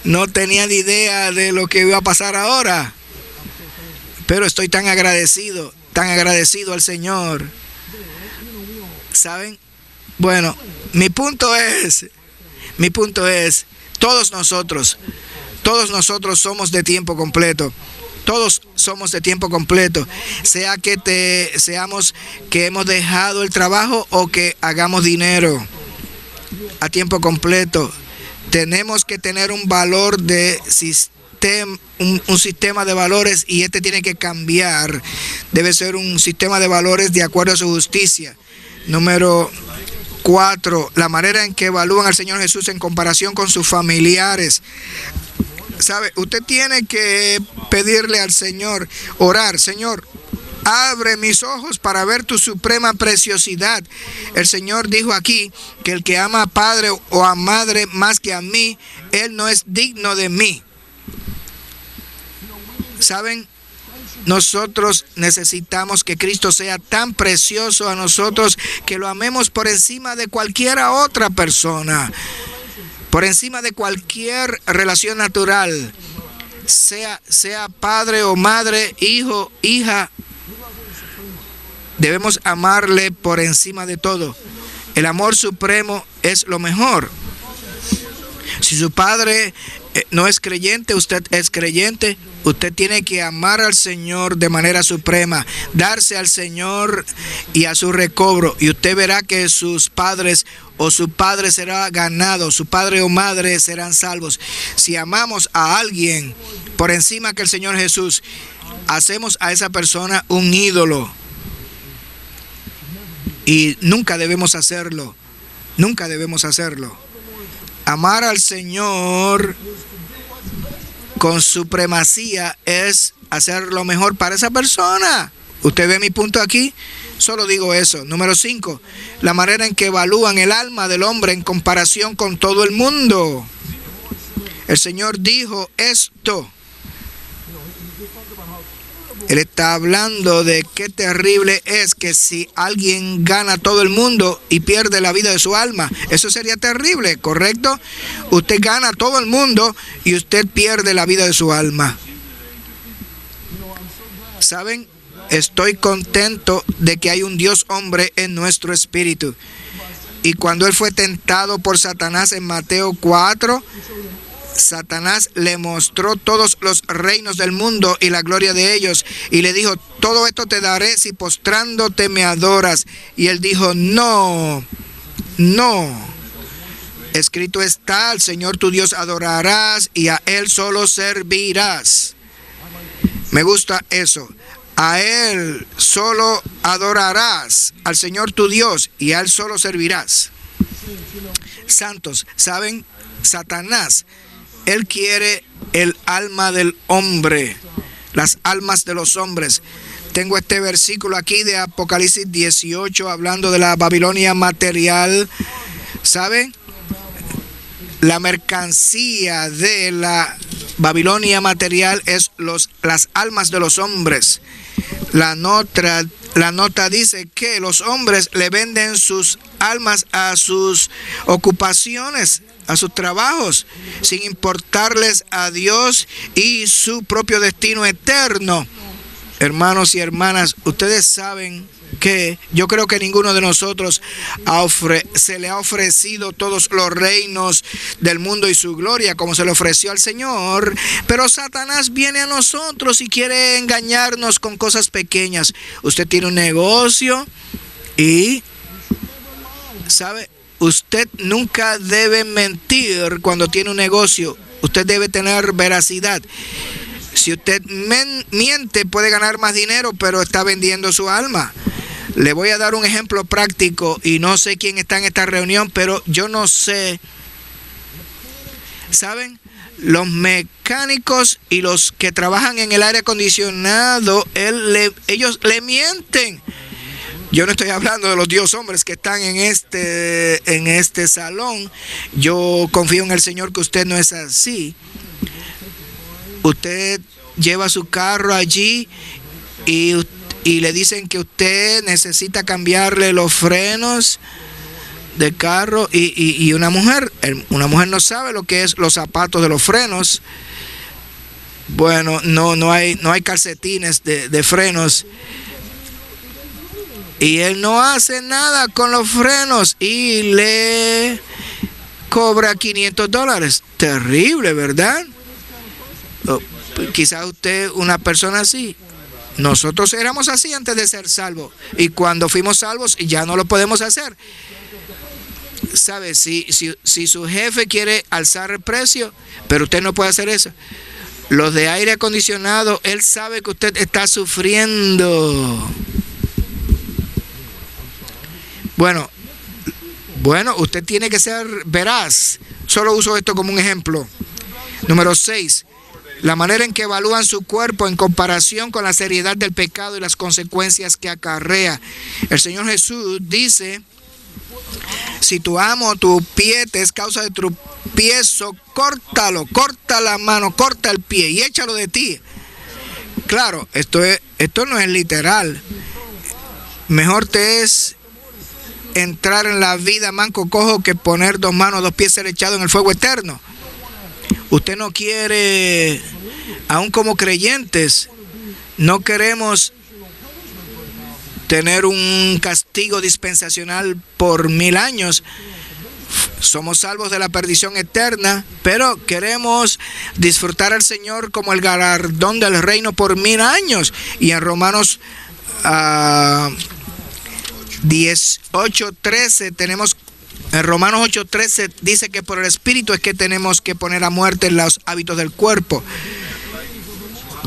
No tenía ni idea de lo que iba a pasar ahora. Pero estoy tan agradecido al Señor. ¿Saben? Bueno, mi punto es, todos nosotros somos de tiempo completo. Todos somos de tiempo completo, sea que seamos que hemos dejado el trabajo o que hagamos dinero a tiempo completo. Tenemos que tener un valor de sistema, un sistema de valores, y este tiene que cambiar. Debe ser un sistema de valores de acuerdo a su justicia. Número 4, la manera en que evalúan al Señor Jesús en comparación con sus familiares. ¿Sabe? Usted tiene que pedirle al Señor, orar, Señor, abre mis ojos para ver tu suprema preciosidad. El Señor dijo aquí que el que ama a padre o a madre más que a mí, él no es digno de mí. ¿Saben? Nosotros necesitamos que Cristo sea tan precioso a nosotros que lo amemos por encima de cualquier otra persona. Por encima de cualquier relación natural, sea padre o madre, hijo, hija, debemos amarle por encima de todo. El amor supremo es lo mejor. Si su padre no es creyente, usted es creyente, usted tiene que amar al Señor de manera suprema, darse al Señor y a su recobro, y usted verá que sus padres o su padre será ganado, su padre o madre serán salvos. Si amamos a alguien por encima que el Señor Jesús, hacemos a esa persona un ídolo. Y nunca debemos hacerlo. Amar al Señor con supremacía es hacer lo mejor para esa persona. ¿Usted ve mi punto aquí? Solo digo eso. Número 5, la manera en que evalúan el alma del hombre en comparación con todo el mundo. El Señor dijo esto. Él está hablando de qué terrible es que si alguien gana todo el mundo y pierde la vida de su alma. Eso sería terrible, ¿correcto? Usted gana todo el mundo y usted pierde la vida de su alma. ¿Saben? Estoy contento de que hay un Dios hombre en nuestro espíritu. Y cuando él fue tentado por Satanás en Mateo 4, Satanás le mostró todos los reinos del mundo y la gloria de ellos, y le dijo, todo esto te daré si postrándote me adoras. Y él dijo, no. Escrito está, al Señor tu Dios adorarás y a Él solo servirás. Me gusta eso. A Él solo adorarás, al Señor tu Dios, y a Él solo servirás. Santos, ¿saben? Satanás Él quiere el alma del hombre, las almas de los hombres. Tengo este versículo aquí de Apocalipsis 18 hablando de la Babilonia material. ¿Saben? La mercancía de la Babilonia material es las almas de los hombres. La nota dice que los hombres le venden sus almas a sus ocupaciones, a sus trabajos, sin importarles a Dios y su propio destino eterno. Hermanos y hermanas, ustedes saben que yo creo que ninguno de nosotros se le ha ofrecido todos los reinos del mundo y su gloria como se le ofreció al Señor, pero Satanás viene a nosotros y quiere engañarnos con cosas pequeñas. Usted tiene un negocio y, ¿sabe? Usted nunca debe mentir cuando tiene un negocio. Usted debe tener veracidad. Si usted miente, puede ganar más dinero, pero está vendiendo su alma. Le voy a dar un ejemplo práctico y no sé quién está en esta reunión, pero yo no sé. ¿Saben? Los mecánicos y los que trabajan en el aire acondicionado, ellos le mienten. Yo no estoy hablando de los Dios hombres que están en este salón. Yo confío en el Señor que usted no es así. Usted lleva su carro allí y le dicen que usted necesita cambiarle los frenos de carro y una mujer no sabe lo que es los zapatos de los frenos. Bueno, no hay calcetines de frenos y él no hace nada con los frenos y le cobra $500. Terrible, ¿verdad? Quizás usted, una persona así. Nosotros éramos así antes de ser salvos. Y cuando fuimos salvos ya no lo podemos hacer. ¿Sabe? Si su jefe quiere alzar el precio, pero usted no puede hacer eso. Los de aire acondicionado, él sabe que usted está sufriendo. Bueno, usted tiene que ser veraz. Solo uso esto como un ejemplo. Número 6. La manera en que evalúan su cuerpo en comparación con la seriedad del pecado y las consecuencias que acarrea. El Señor Jesús dice: si tu pie te es causa de tropiezo, córtalo, corta la mano, corta el pie y échalo de ti. Claro, esto no es literal. Mejor te es entrar en la vida manco cojo que poner 2 manos, 2 pies ser echado en el fuego eterno. Usted no quiere, aún como creyentes, no queremos tener un castigo dispensacional por 1000 años. Somos salvos de la perdición eterna, pero queremos disfrutar al Señor como el galardón del reino por 1000 años. Y en Romanos 18:13 tenemos. En Romanos 8:13 dice que por el Espíritu es que tenemos que poner a muerte los hábitos del cuerpo.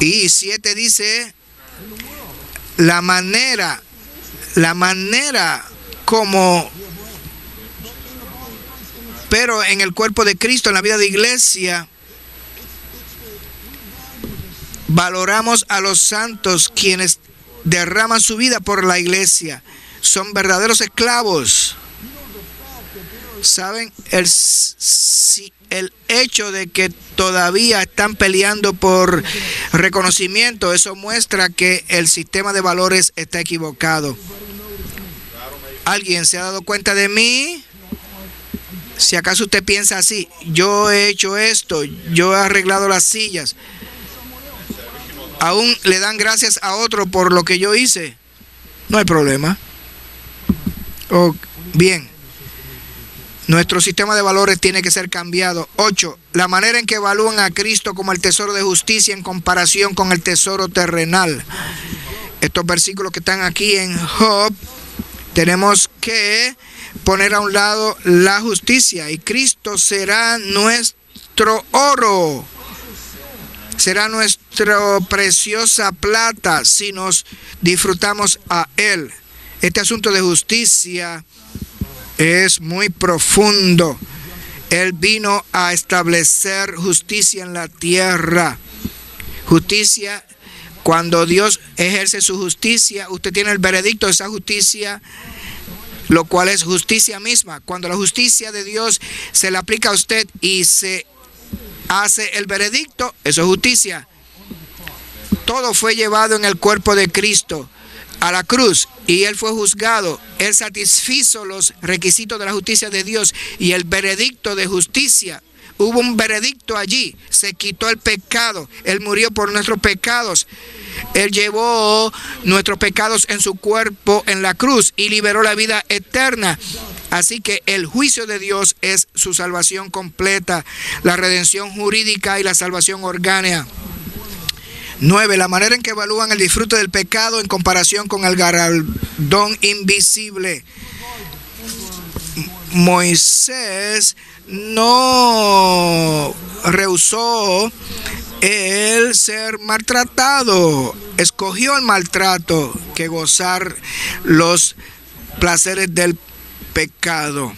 Y 7 dice la manera como, pero en el cuerpo de Cristo, en la vida de iglesia, valoramos a los santos quienes derraman su vida por la iglesia. Son verdaderos esclavos. ¿Saben? El hecho de que todavía están peleando por reconocimiento, eso muestra que el sistema de valores está equivocado. ¿Alguien se ha dado cuenta de mí? Si acaso usted piensa así: yo he hecho esto, yo he arreglado las sillas, aún le dan gracias a otro por lo que yo hice, no hay problema. Bien. Nuestro sistema de valores tiene que ser cambiado. 8. La manera en que evalúan a Cristo como el tesoro de justicia en comparación con el tesoro terrenal. Estos versículos que están aquí en Job, tenemos que poner a un lado la justicia. Y Cristo será nuestro oro. Será nuestra preciosa plata si nos disfrutamos a Él. Este asunto de justicia es muy profundo Él vino a establecer justicia en la tierra. Justicia, cuando Dios ejerce su justicia, usted tiene el veredicto de esa justicia, lo cual es justicia misma. Cuando la justicia de Dios se le aplica a usted y se hace el veredicto, eso es justicia. Todo fue llevado en el cuerpo de Cristo a la cruz y Él fue juzgado. Él satisfizo los requisitos de la justicia de Dios y el veredicto de justicia. Hubo un veredicto allí, se quitó el pecado, Él murió por nuestros pecados, Él llevó nuestros pecados en su cuerpo en la cruz y liberó la vida eterna. Así que el juicio de Dios es su salvación completa, la redención jurídica y la salvación orgánica. 9. La manera en que evalúan el disfrute del pecado en comparación con el galardón invisible. Moisés no rehusó el ser maltratado, escogió el maltrato que gozar los placeres del pecado.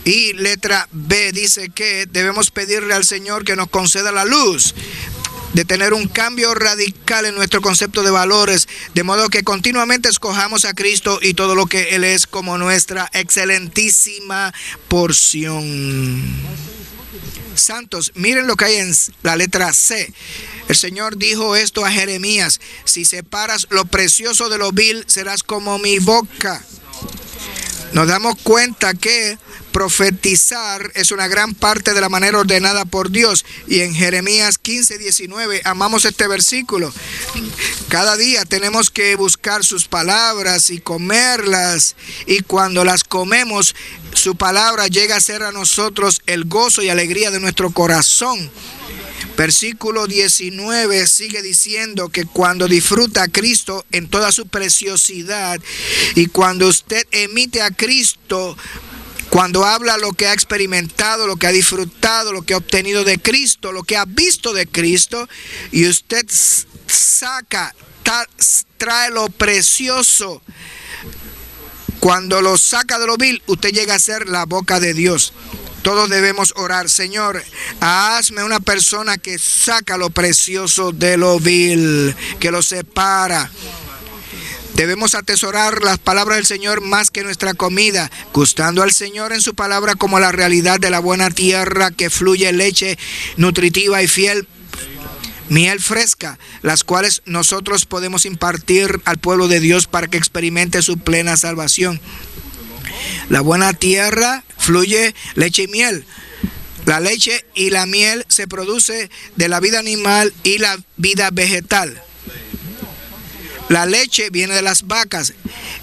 Y letra B dice que debemos pedirle al Señor que nos conceda la luz de tener un cambio radical en nuestro concepto de valores, de modo que continuamente escojamos a Cristo y todo lo que Él es como nuestra excelentísima porción. Santos, miren lo que hay en la letra C. El Señor dijo esto a Jeremías: si separas lo precioso de lo vil, serás como mi boca. Nos damos cuenta que profetizar es una gran parte de la manera ordenada por Dios. Y en Jeremías 15:19 amamos este versículo. Cada día tenemos que buscar sus palabras y comerlas. Y cuando las comemos, su palabra llega a ser a nosotros el gozo y alegría de nuestro corazón. Versículo 19 sigue diciendo que cuando disfruta a Cristo en toda su preciosidad y cuando usted emite a Cristo, cuando habla lo que ha experimentado, lo que ha disfrutado, lo que ha obtenido de Cristo, lo que ha visto de Cristo, y usted trae lo precioso, cuando lo saca de lo vil, usted llega a ser la boca de Dios. Todos debemos orar: Señor, hazme una persona que saca lo precioso de lo vil, que lo separa. Debemos atesorar las palabras del Señor más que nuestra comida, gustando al Señor en su palabra como la realidad de la buena tierra que fluye leche nutritiva y fiel, miel fresca, las cuales nosotros podemos impartir al pueblo de Dios para que experimente su plena salvación. La buena tierra fluye leche y miel. La leche y la miel se produce de la vida animal y la vida vegetal. La leche viene de las vacas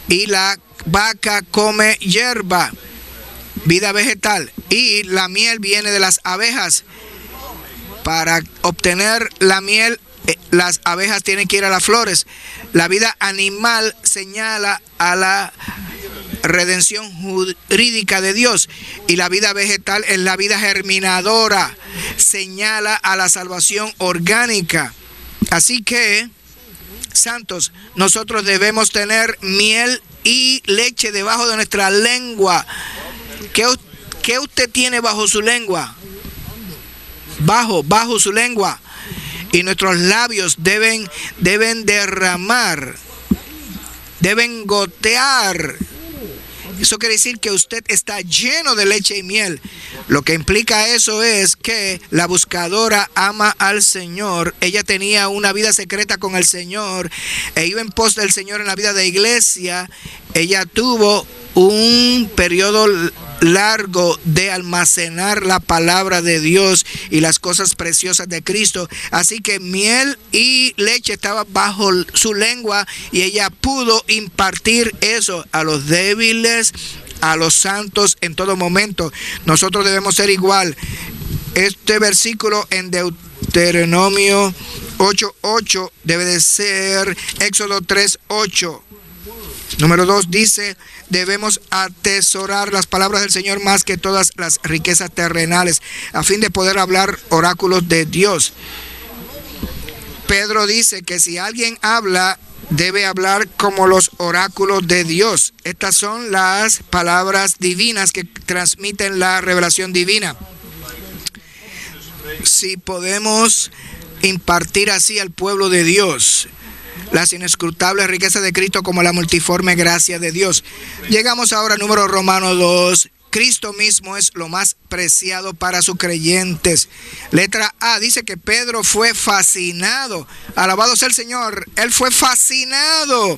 y la vaca come hierba, vida vegetal. Y la miel viene de las abejas. Para obtener la miel, las abejas tienen que ir a las flores. La vida animal señala a la redención jurídica de Dios, y la vida vegetal es la vida germinadora, señala a la salvación orgánica. Así que, santos, nosotros debemos tener miel y leche debajo de nuestra lengua. ¿Qué usted tiene bajo su lengua? Bajo su lengua. Y nuestros labios deben derramar, deben gotear. Eso quiere decir que usted está lleno de leche y miel. Lo que implica eso es que la buscadora ama al Señor. Ella tenía una vida secreta con el Señor e iba en pos del Señor en la vida de iglesia. Ella tuvo un periodo largo de almacenar la palabra de Dios y las cosas preciosas de Cristo. Así que miel y leche estaba bajo su lengua y ella pudo impartir eso a los débiles, a los santos en todo momento. Nosotros debemos ser igual. Este versículo en Deuteronomio 8:8 debe de ser Éxodo 3:8. Número 2 dice: debemos atesorar las palabras del Señor más que todas las riquezas terrenales, a fin de poder hablar oráculos de Dios. Pedro dice que si alguien habla debe hablar como los oráculos de Dios. Estas son las palabras divinas que transmiten la revelación divina. Si podemos impartir así al pueblo de Dios las inescrutables riquezas de Cristo como la multiforme gracia de Dios. Llegamos ahora al número Romanos 2. Cristo mismo es lo más preciado para sus creyentes. Letra A dice que Pedro fue fascinado. Alabado sea el Señor. Él fue fascinado.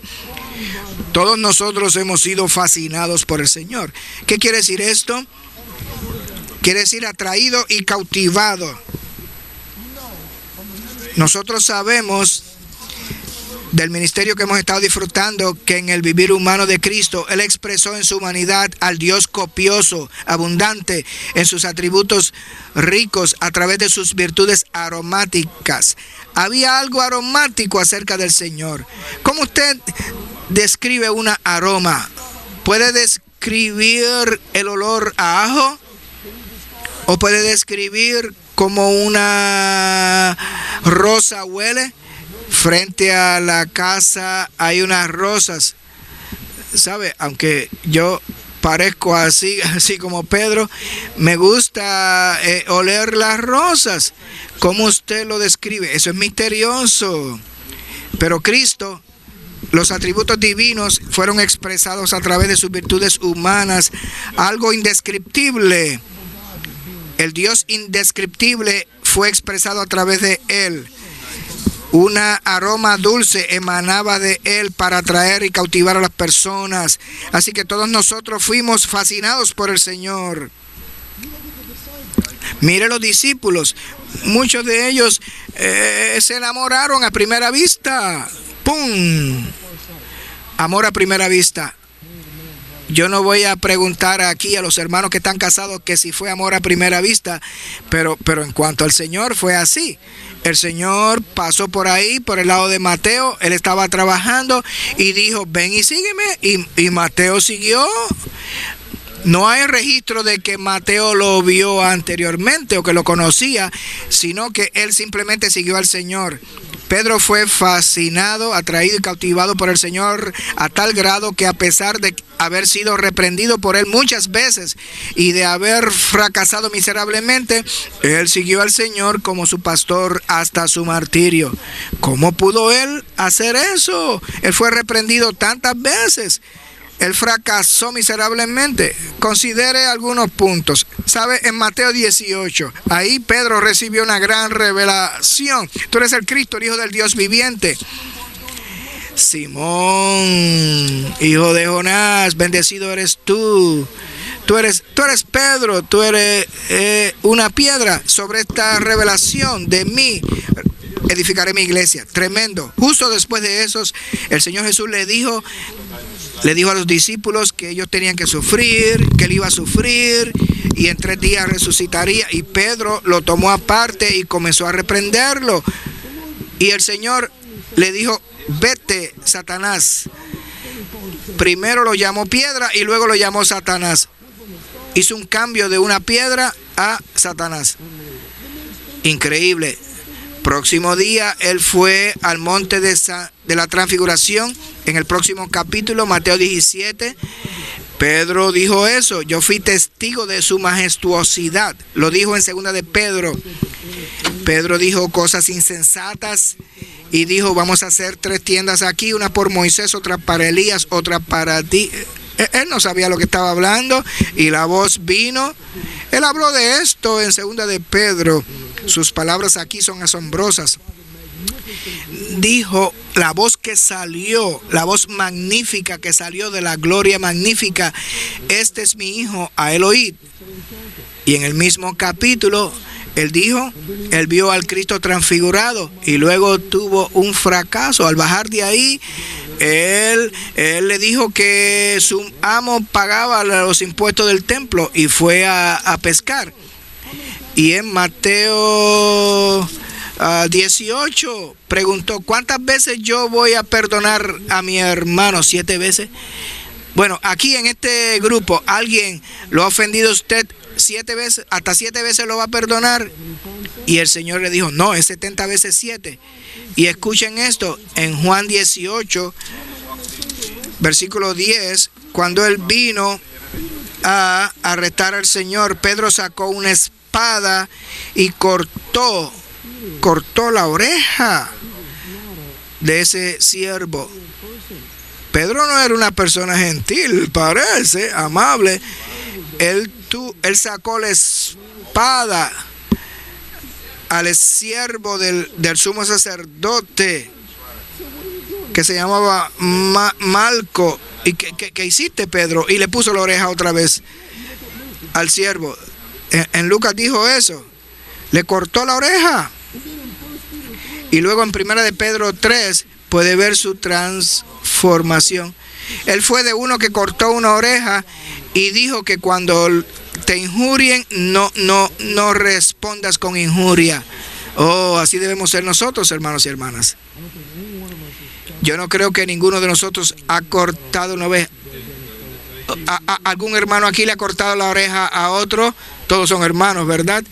Todos nosotros hemos sido fascinados por el Señor. ¿Qué quiere decir esto? Quiere decir atraído y cautivado. Nosotros sabemos del ministerio que hemos estado disfrutando, que en el vivir humano de Cristo, Él expresó en su humanidad al Dios copioso, abundante en sus atributos ricos a través de sus virtudes aromáticas. Había algo aromático acerca del Señor. ¿Cómo usted describe una aroma? ¿Puede describir el olor a ajo? ¿O puede describir cómo una rosa huele? Frente a la casa hay unas rosas, ¿sabe? Aunque yo parezco así como Pedro, me gusta oler las rosas. ¿Cómo usted lo describe? Eso es misterioso. Pero Cristo, los atributos divinos fueron expresados a través de sus virtudes humanas, algo indescriptible. El Dios indescriptible fue expresado a través de Él. Una aroma dulce emanaba de Él para atraer y cautivar a las personas. Así que todos nosotros fuimos fascinados por el Señor. Mire los discípulos, muchos de ellos se enamoraron a primera vista. ¡Pum! Amor a primera vista. Yo no voy a preguntar aquí a los hermanos que están casados que si fue amor a primera vista, pero en cuanto al Señor fue así. El Señor pasó por ahí, por el lado de Mateo, él estaba trabajando y dijo, ven y sígueme, y Mateo siguió. No hay registro de que Mateo lo vio anteriormente o que lo conocía, sino que él simplemente siguió al Señor. Pedro fue fascinado, atraído y cautivado por el Señor a tal grado que a pesar de haber sido reprendido por él muchas veces y de haber fracasado miserablemente, él siguió al Señor como su pastor hasta su martirio. ¿Cómo pudo él hacer eso? Él fue reprendido tantas veces. Él fracasó miserablemente. Considere algunos puntos. ¿Sabe? En Mateo 18, ahí Pedro recibió una gran revelación. Tú eres el Cristo, el Hijo del Dios viviente. Simón, hijo de Jonás, bendecido eres tú. Tú eres Pedro, tú eres una piedra. Sobre esta revelación de mí edificaré mi iglesia. Tremendo. Justo después de esos, el Señor Jesús le dijo a los discípulos que ellos tenían que sufrir, que él iba a sufrir y en 3 días resucitaría. Y Pedro lo tomó aparte y comenzó a reprenderlo. Y el Señor le dijo, vete, Satanás. Primero lo llamó piedra y luego lo llamó Satanás. Hizo un cambio de una piedra a Satanás. Increíble. Próximo día él fue al monte de la transfiguración. En el próximo capítulo, Mateo 17, Pedro dijo eso. Yo fui testigo de su majestuosidad. Lo dijo en 2 de Pedro. Pedro dijo cosas insensatas y dijo, vamos a hacer 3 tiendas aquí, una por Moisés, otra para Elías, otra para ti. Él no sabía lo que estaba hablando y la voz vino. Él habló de esto en 2 de Pedro. Sus palabras aquí son asombrosas. Dijo, la voz que salió, la voz magnífica que salió de la gloria magnífica, este es mi hijo, a él oíd. Y en el mismo capítulo, él dijo, él vio al Cristo transfigurado y luego tuvo un fracaso. Al bajar de ahí, él le dijo que su amo pagaba los impuestos del templo y fue a pescar. Y en Mateo 18 preguntó, ¿cuántas veces yo voy a perdonar a mi hermano? 7 veces. Bueno, aquí en este grupo, ¿alguien lo ha ofendido a usted 7 veces, hasta 7 veces lo va a perdonar. Y el Señor le dijo, no, es 70 veces 7. Y escuchen esto, en Juan 18, versículo 10, cuando él vino a arrestar al Señor, Pedro sacó una espada y cortó la oreja de ese siervo. Pedro no era una persona gentil, parece, amable. Él sacó la espada al siervo del sumo sacerdote que se llamaba Malco. ¿Y qué hiciste, Pedro? Y le puso la oreja otra vez al siervo. En Lucas dijo eso. Le cortó la oreja. Y luego en 1 de Pedro 3 puede ver su transformación. Él fue de uno que cortó una oreja y dijo que cuando te injurien, no respondas con injuria. Oh, así debemos ser nosotros, hermanos y hermanas. Yo no creo que ninguno de nosotros ha cortado una oreja. ¿Algún hermano aquí le ha cortado la oreja a otro? Todos son hermanos, ¿verdad?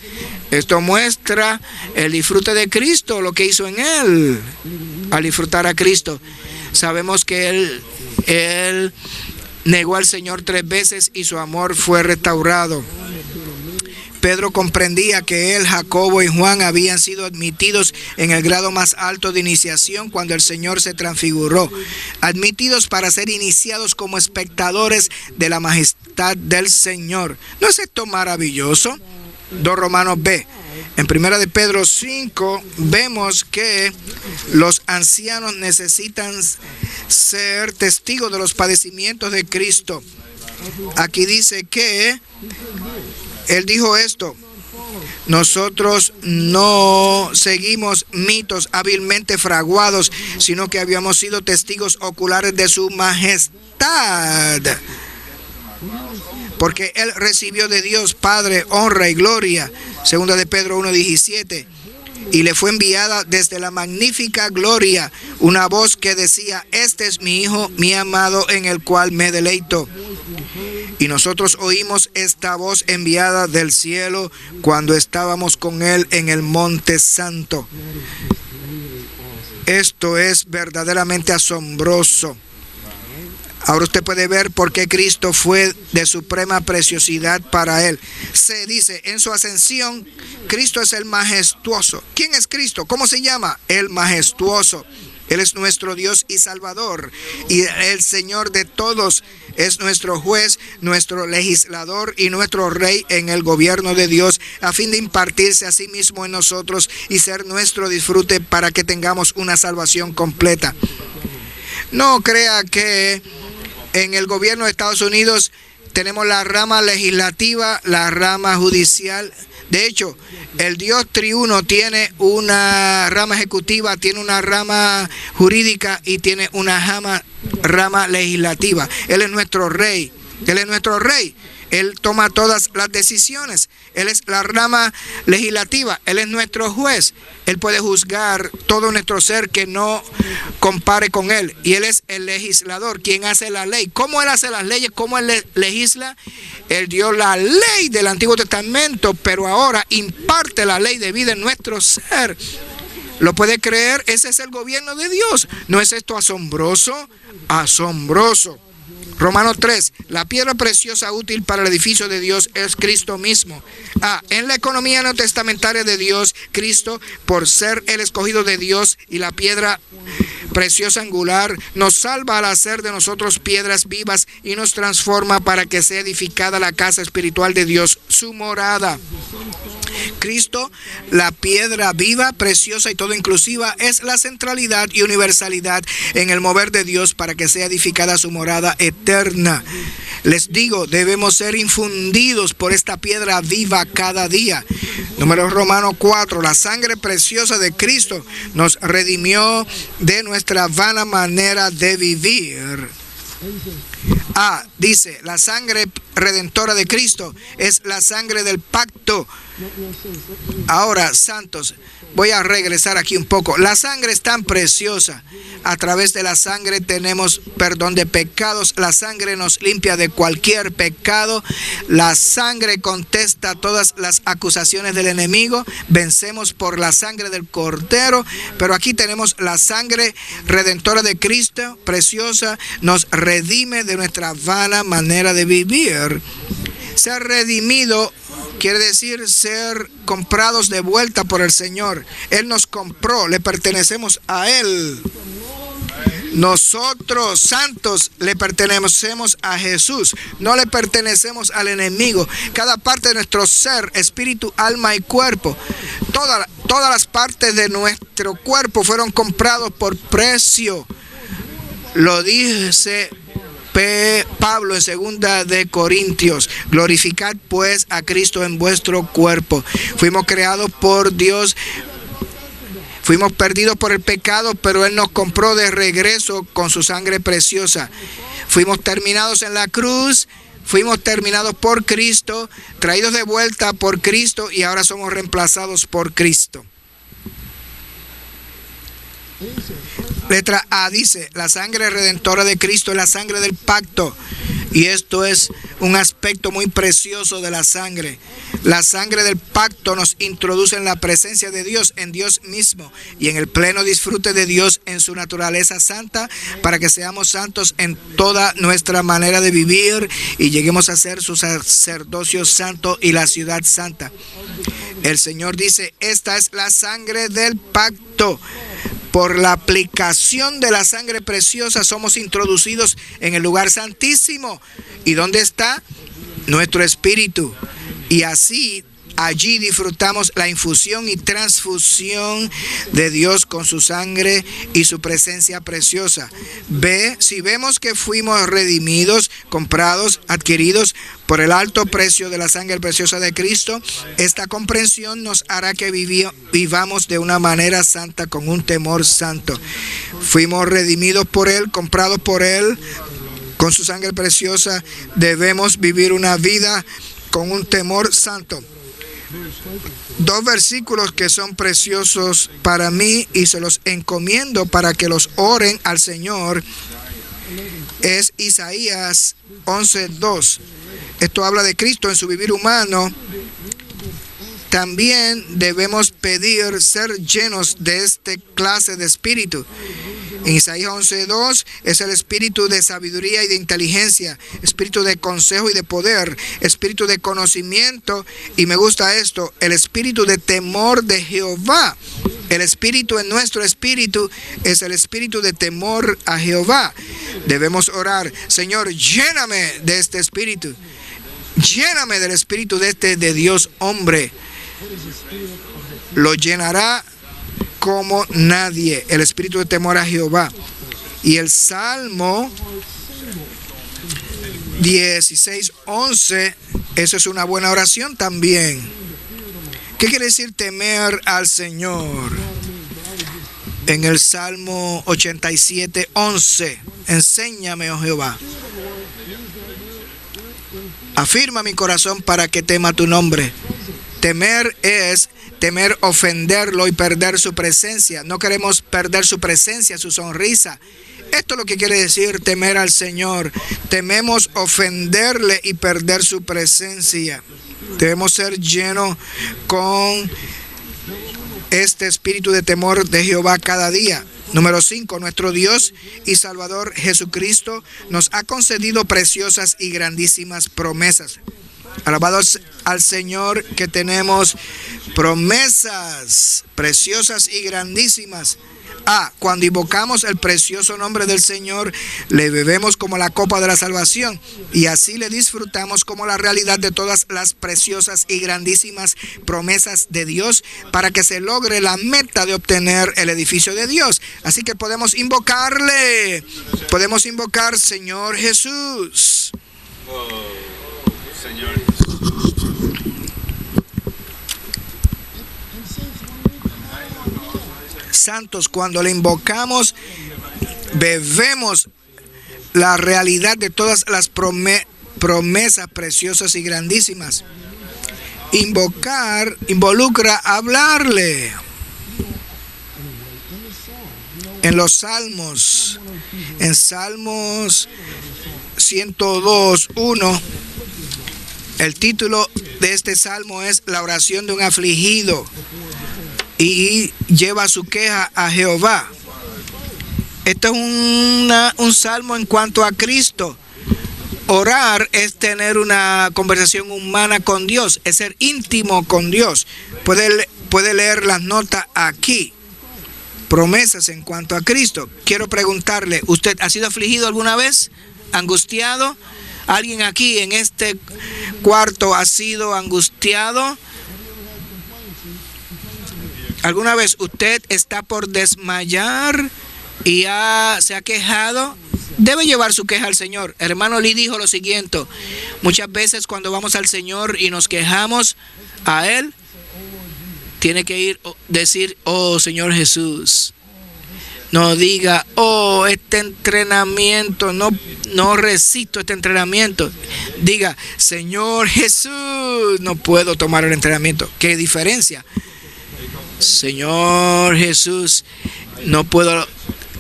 Esto muestra el disfrute de Cristo, lo que hizo en él al disfrutar a Cristo. Sabemos que él negó al Señor 3 veces y su amor fue restaurado. Pedro comprendía que él, Jacobo y Juan habían sido admitidos en el grado más alto de iniciación cuando el Señor se transfiguró, admitidos para ser iniciados como espectadores de la majestad del Señor. ¿No es esto maravilloso? 2 Romanos B. En 1 de Pedro 5 vemos que los ancianos necesitan ser testigos de los padecimientos de Cristo. Aquí dice que él dijo esto: nosotros no seguimos mitos hábilmente fraguados, sino que habíamos sido testigos oculares de su majestad. Porque él recibió de Dios Padre honra y gloria, 2 de Pedro 1:17, y le fue enviada desde la magnífica gloria una voz que decía: este es mi Hijo, mi amado, en el cual me deleito. Y nosotros oímos esta voz enviada del cielo cuando estábamos con él en el monte santo. Esto es verdaderamente asombroso. Ahora usted puede ver por qué Cristo fue de suprema preciosidad para él. Se dice en su ascensión, Cristo es el majestuoso. ¿Quién es Cristo? ¿Cómo se llama? El majestuoso. Él es nuestro Dios y Salvador, y el Señor de todos. Es nuestro juez, nuestro legislador y nuestro rey en el gobierno de Dios, a fin de impartirse a sí mismo en nosotros y ser nuestro disfrute para que tengamos una salvación completa. No crea que en el gobierno de Estados Unidos tenemos la rama legislativa, la rama judicial. De hecho, el Dios triuno tiene una rama ejecutiva, tiene una rama jurídica y tiene una rama legislativa. Él es nuestro rey. Él es nuestro rey. Él toma todas las decisiones. Él es la rama legislativa. Él es nuestro juez. Él puede juzgar todo nuestro ser que no compare con él. Y él es el legislador, quien hace la ley. ¿Cómo él hace las leyes? ¿Cómo él legisla? Él dio la ley del Antiguo Testamento, pero ahora imparte la ley de vida en nuestro ser. ¿Lo puede creer? Ese es el gobierno de Dios. ¿No es esto asombroso? Asombroso. Romanos 3, la piedra preciosa útil para el edificio de Dios es Cristo mismo. En la economía neotestamentaria de Dios, Cristo, por ser el escogido de Dios y la piedra preciosa angular, nos salva al hacer de nosotros piedras vivas y nos transforma para que sea edificada la casa espiritual de Dios, su morada. Cristo, la piedra viva, preciosa y todo inclusiva, es la centralidad y universalidad en el mover de Dios para que sea edificada su morada eterna. Les digo, debemos ser infundidos por esta piedra viva cada día. Número Romanos 4, la sangre preciosa de Cristo nos redimió de nuestra vana manera de vivir. Dice, la sangre redentora de Cristo es la sangre del pacto Ahora, santos, voy a regresar aquí un poco. La sangre es tan preciosa. A través de la sangre tenemos perdón de pecados. La sangre nos limpia de cualquier pecado. La sangre contesta todas las acusaciones del enemigo. Vencemos por la sangre del Cordero. Pero aquí tenemos la sangre redentora de Cristo, preciosa. Nos redime de nuestra vana manera de vivir. Ser redimido quiere decir ser comprados de vuelta por el Señor. Él nos compró, le pertenecemos a Él. Nosotros, santos, le pertenecemos a Jesús, no le pertenecemos al enemigo. Cada parte de nuestro ser, espíritu, alma y cuerpo, todas las partes de nuestro cuerpo fueron comprados por precio. Lo dice Pablo en 2 de Corintios: glorificad pues a Cristo en vuestro cuerpo. Fuimos creados por Dios. Fuimos perdidos por el pecado, pero Él nos compró de regreso con su sangre preciosa. Fuimos terminados en la cruz, fuimos terminados por Cristo, traídos de vuelta por Cristo y ahora somos reemplazados por Cristo. Letra A dice: la sangre redentora de Cristo es la sangre del pacto. Y esto es un aspecto muy precioso de la sangre. La sangre del pacto nos introduce en la presencia de Dios, en Dios mismo, y en el pleno disfrute de Dios en su naturaleza santa, para que seamos santos en toda nuestra manera de vivir y lleguemos a ser su sacerdocio santo y la ciudad santa. El Señor dice: esta es la sangre del pacto. Por la aplicación de la sangre preciosa somos introducidos en el lugar santísimo. ¿Y dónde está? Nuestro espíritu. Y así, allí disfrutamos la infusión y transfusión de Dios con su sangre y su presencia preciosa. Si vemos que fuimos redimidos, comprados, adquiridos por el alto precio de la sangre preciosa de Cristo, esta comprensión nos hará que vivamos de una manera santa, con un temor santo. Fuimos redimidos por Él, comprados por Él, con su sangre preciosa. Debemos vivir una vida con un temor santo. Dos versículos que son preciosos para mí y se los encomiendo para que los oren al Señor. Es Isaías 11:2. Esto habla de Cristo en su vivir humano. También debemos pedir ser llenos de esta clase de espíritu. En Isaías 11:2 es el espíritu de sabiduría y de inteligencia, espíritu de consejo y de poder, espíritu de conocimiento, y me gusta esto, el espíritu de temor de Jehová. El espíritu en nuestro espíritu es el espíritu de temor a Jehová. Debemos orar: Señor, lléname de este espíritu. Lléname del espíritu de Dios hombre. Lo llenará como nadie, el espíritu de temor a Jehová. Y el Salmo 16:11, eso es una buena oración también. ¿Qué quiere decir temer al Señor? En el Salmo 87:11, enséñame, oh Jehová. Afirma mi corazón para que tema tu nombre. Temer es temer ofenderlo y perder su presencia. No queremos perder su presencia, su sonrisa. Esto es lo que quiere decir temer al Señor. Tememos ofenderle y perder su presencia. Debemos ser llenos con este espíritu de temor de Jehová cada día. Número 5, nuestro Dios y Salvador Jesucristo nos ha concedido preciosas y grandísimas promesas. Alabados al Señor que tenemos promesas preciosas y grandísimas. Cuando invocamos el precioso nombre del Señor, le bebemos como la copa de la salvación y así le disfrutamos como la realidad de todas las preciosas y grandísimas promesas de Dios para que se logre la meta de obtener el edificio de Dios. Así que podemos invocarle, podemos invocar: Señor Jesús. Señor. Santos, cuando le invocamos, bebemos la realidad de todas las promesas preciosas y grandísimas. Invocar involucra hablarle. En los Salmos, en Salmos 102:1, el título de este salmo es La oración de un afligido y lleva su queja a Jehová. Este es un salmo en cuanto a Cristo. Orar es tener una conversación humana con Dios, es ser íntimo con Dios. Puede leer las notas aquí. Promesas en cuanto a Cristo. Quiero preguntarle, ¿usted ha sido afligido alguna vez? ¿Angustiado? ¿Alguien aquí en este cuarto ha sido angustiado? ¿Alguna vez usted está por desmayar y se ha quejado? Debe llevar su queja al Señor. Hermano Lee dijo lo siguiente: muchas veces cuando vamos al Señor y nos quejamos a Él, tiene que decir, oh Señor Jesús. No diga, oh, este entrenamiento, no resisto este entrenamiento. Diga, Señor Jesús, no puedo tomar el entrenamiento. ¿Qué diferencia? Señor Jesús, no puedo.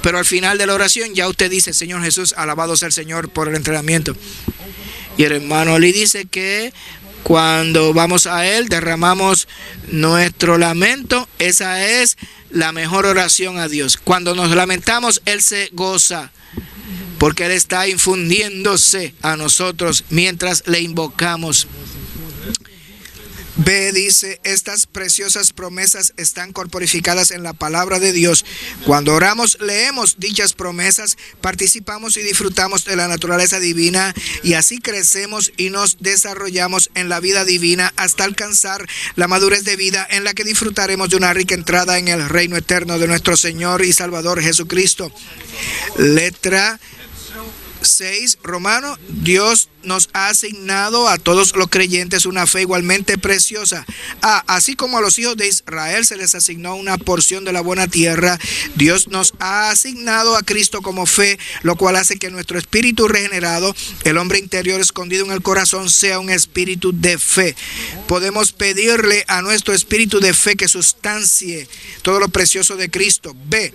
Pero al final de la oración ya usted dice, Señor Jesús, alabado sea el Señor por el entrenamiento. Y el hermano Lee dice que cuando vamos a Él, derramamos nuestro lamento. Esa es la mejor oración a Dios. Cuando nos lamentamos, Él se goza, porque Él está infundiéndose a nosotros mientras le invocamos. B dice, estas preciosas promesas están corporificadas en la palabra de Dios. Cuando oramos, leemos dichas promesas, participamos y disfrutamos de la naturaleza divina, y así crecemos y nos desarrollamos en la vida divina hasta alcanzar la madurez de vida en la que disfrutaremos de una rica entrada en el reino eterno de nuestro Señor y Salvador Jesucristo. Letra 6, Romano, Dios nos ha asignado a todos los creyentes una fe igualmente preciosa. Así como a los hijos de Israel se les asignó una porción de la buena tierra, Dios nos ha asignado a Cristo como fe, lo cual hace que nuestro espíritu regenerado, el hombre interior escondido en el corazón, sea un espíritu de fe. Podemos pedirle a nuestro espíritu de fe que sustancie todo lo precioso de Cristo. B,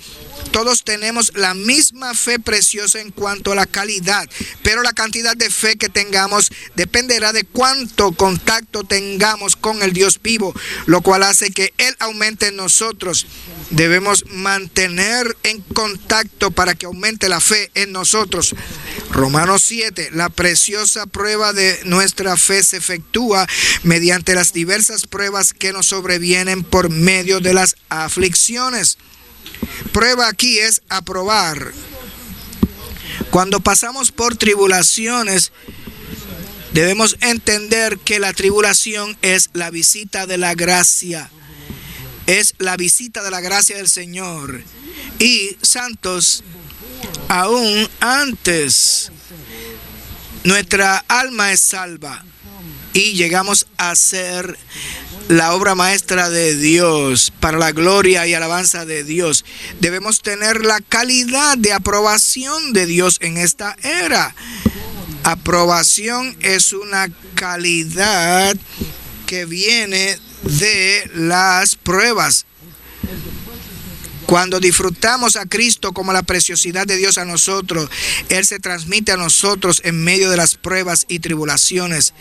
todos tenemos la misma fe preciosa en cuanto a la calidad, pero la cantidad de fe que tengamos dependerá de cuánto contacto tengamos con el Dios vivo, lo cual hace que Él aumente en nosotros. Debemos mantener en contacto para que aumente la fe en nosotros. Romanos 7, la preciosa prueba de nuestra fe se efectúa mediante las diversas pruebas que nos sobrevienen por medio de las aflicciones. Prueba aquí es aprobar. Cuando pasamos por tribulaciones, debemos entender que la tribulación es la visita de la gracia. Es la visita de la gracia del Señor. Y santos, aún antes, nuestra alma es salva y llegamos a ser la obra maestra de Dios, para la gloria y alabanza de Dios. Debemos tener la calidad de aprobación de Dios en esta era. Aprobación es una calidad que viene de las pruebas. Cuando disfrutamos a Cristo como la preciosidad de Dios a nosotros, Él se transmite a nosotros en medio de las pruebas y tribulaciones.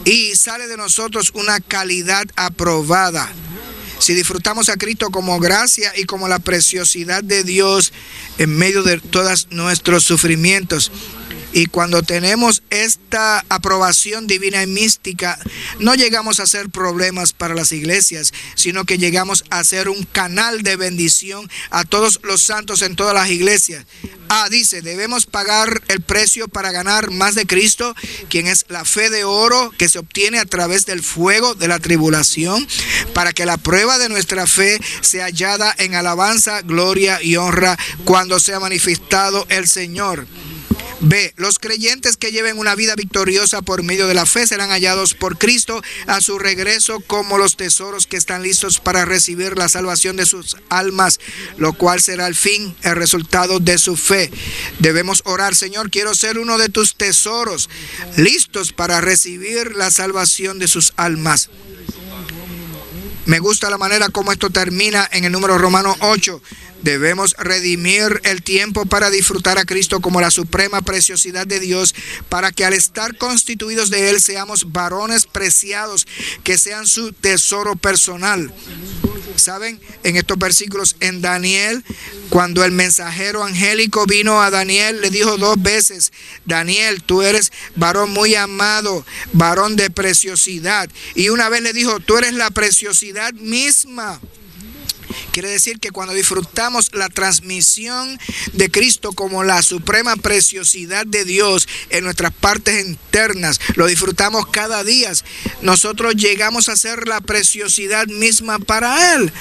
Y sale de nosotros una calidad aprobada. Si disfrutamos a Cristo como gracia y como la preciosidad de Dios en medio de todos nuestros sufrimientos. Y cuando tenemos esta aprobación divina y mística, no llegamos a ser problemas para las iglesias, sino que llegamos a ser un canal de bendición a todos los santos en todas las iglesias. Dice, debemos pagar el precio para ganar más de Cristo, quien es la fe de oro que se obtiene a través del fuego de la tribulación, para que la prueba de nuestra fe sea hallada en alabanza, gloria y honra cuando sea manifestado el Señor. B. Los creyentes que lleven una vida victoriosa por medio de la fe serán hallados por Cristo a su regreso como los tesoros que están listos para recibir la salvación de sus almas, lo cual será al fin el resultado de su fe. Debemos orar: Señor, quiero ser uno de tus tesoros, listos para recibir la salvación de sus almas. Me gusta la manera como esto termina en el número Romanos 8. Debemos redimir el tiempo para disfrutar a Cristo como la suprema preciosidad de Dios, para que al estar constituidos de Él seamos varones preciados, que sean su tesoro personal. ¿Saben? En estos versículos, en Daniel, cuando el mensajero angélico vino a Daniel, le dijo 2 veces: Daniel, tú eres varón muy amado, varón de preciosidad. Y una vez le dijo: tú eres la preciosidad misma. Quiere decir que cuando disfrutamos la transmisión de Cristo como la suprema preciosidad de Dios en nuestras partes internas, lo disfrutamos cada día, nosotros llegamos a ser la preciosidad misma para Él.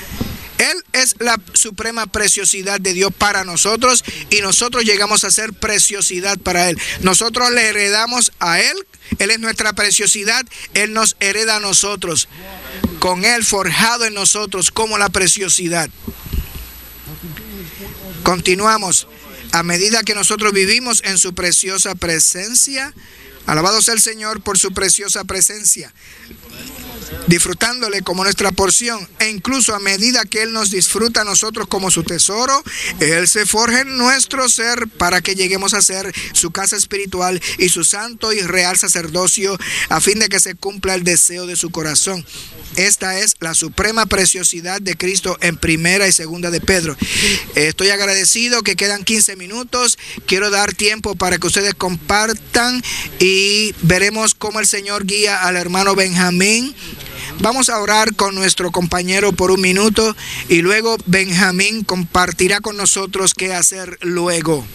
Él es la suprema preciosidad de Dios para nosotros y nosotros llegamos a ser preciosidad para Él. Nosotros le heredamos a Él. Él es nuestra preciosidad, Él nos hereda a nosotros, con Él forjado en nosotros como la preciosidad. Continuamos. A medida que nosotros vivimos en su preciosa presencia, alabado sea el Señor por su preciosa presencia, disfrutándole como nuestra porción, e incluso a medida que Él nos disfruta a nosotros como su tesoro, Él se forja en nuestro ser para que lleguemos a ser su casa espiritual y su santo y real sacerdocio, a fin de que se cumpla el deseo de su corazón. Esta es la suprema preciosidad de Cristo en 1 y 2 de Pedro. Estoy agradecido que quedan 15 minutos. Quiero dar tiempo para que ustedes compartan y veremos cómo el Señor guía al hermano Benjamín. Vamos a orar con nuestro compañero por 1 minuto y luego Benjamín compartirá con nosotros qué hacer luego.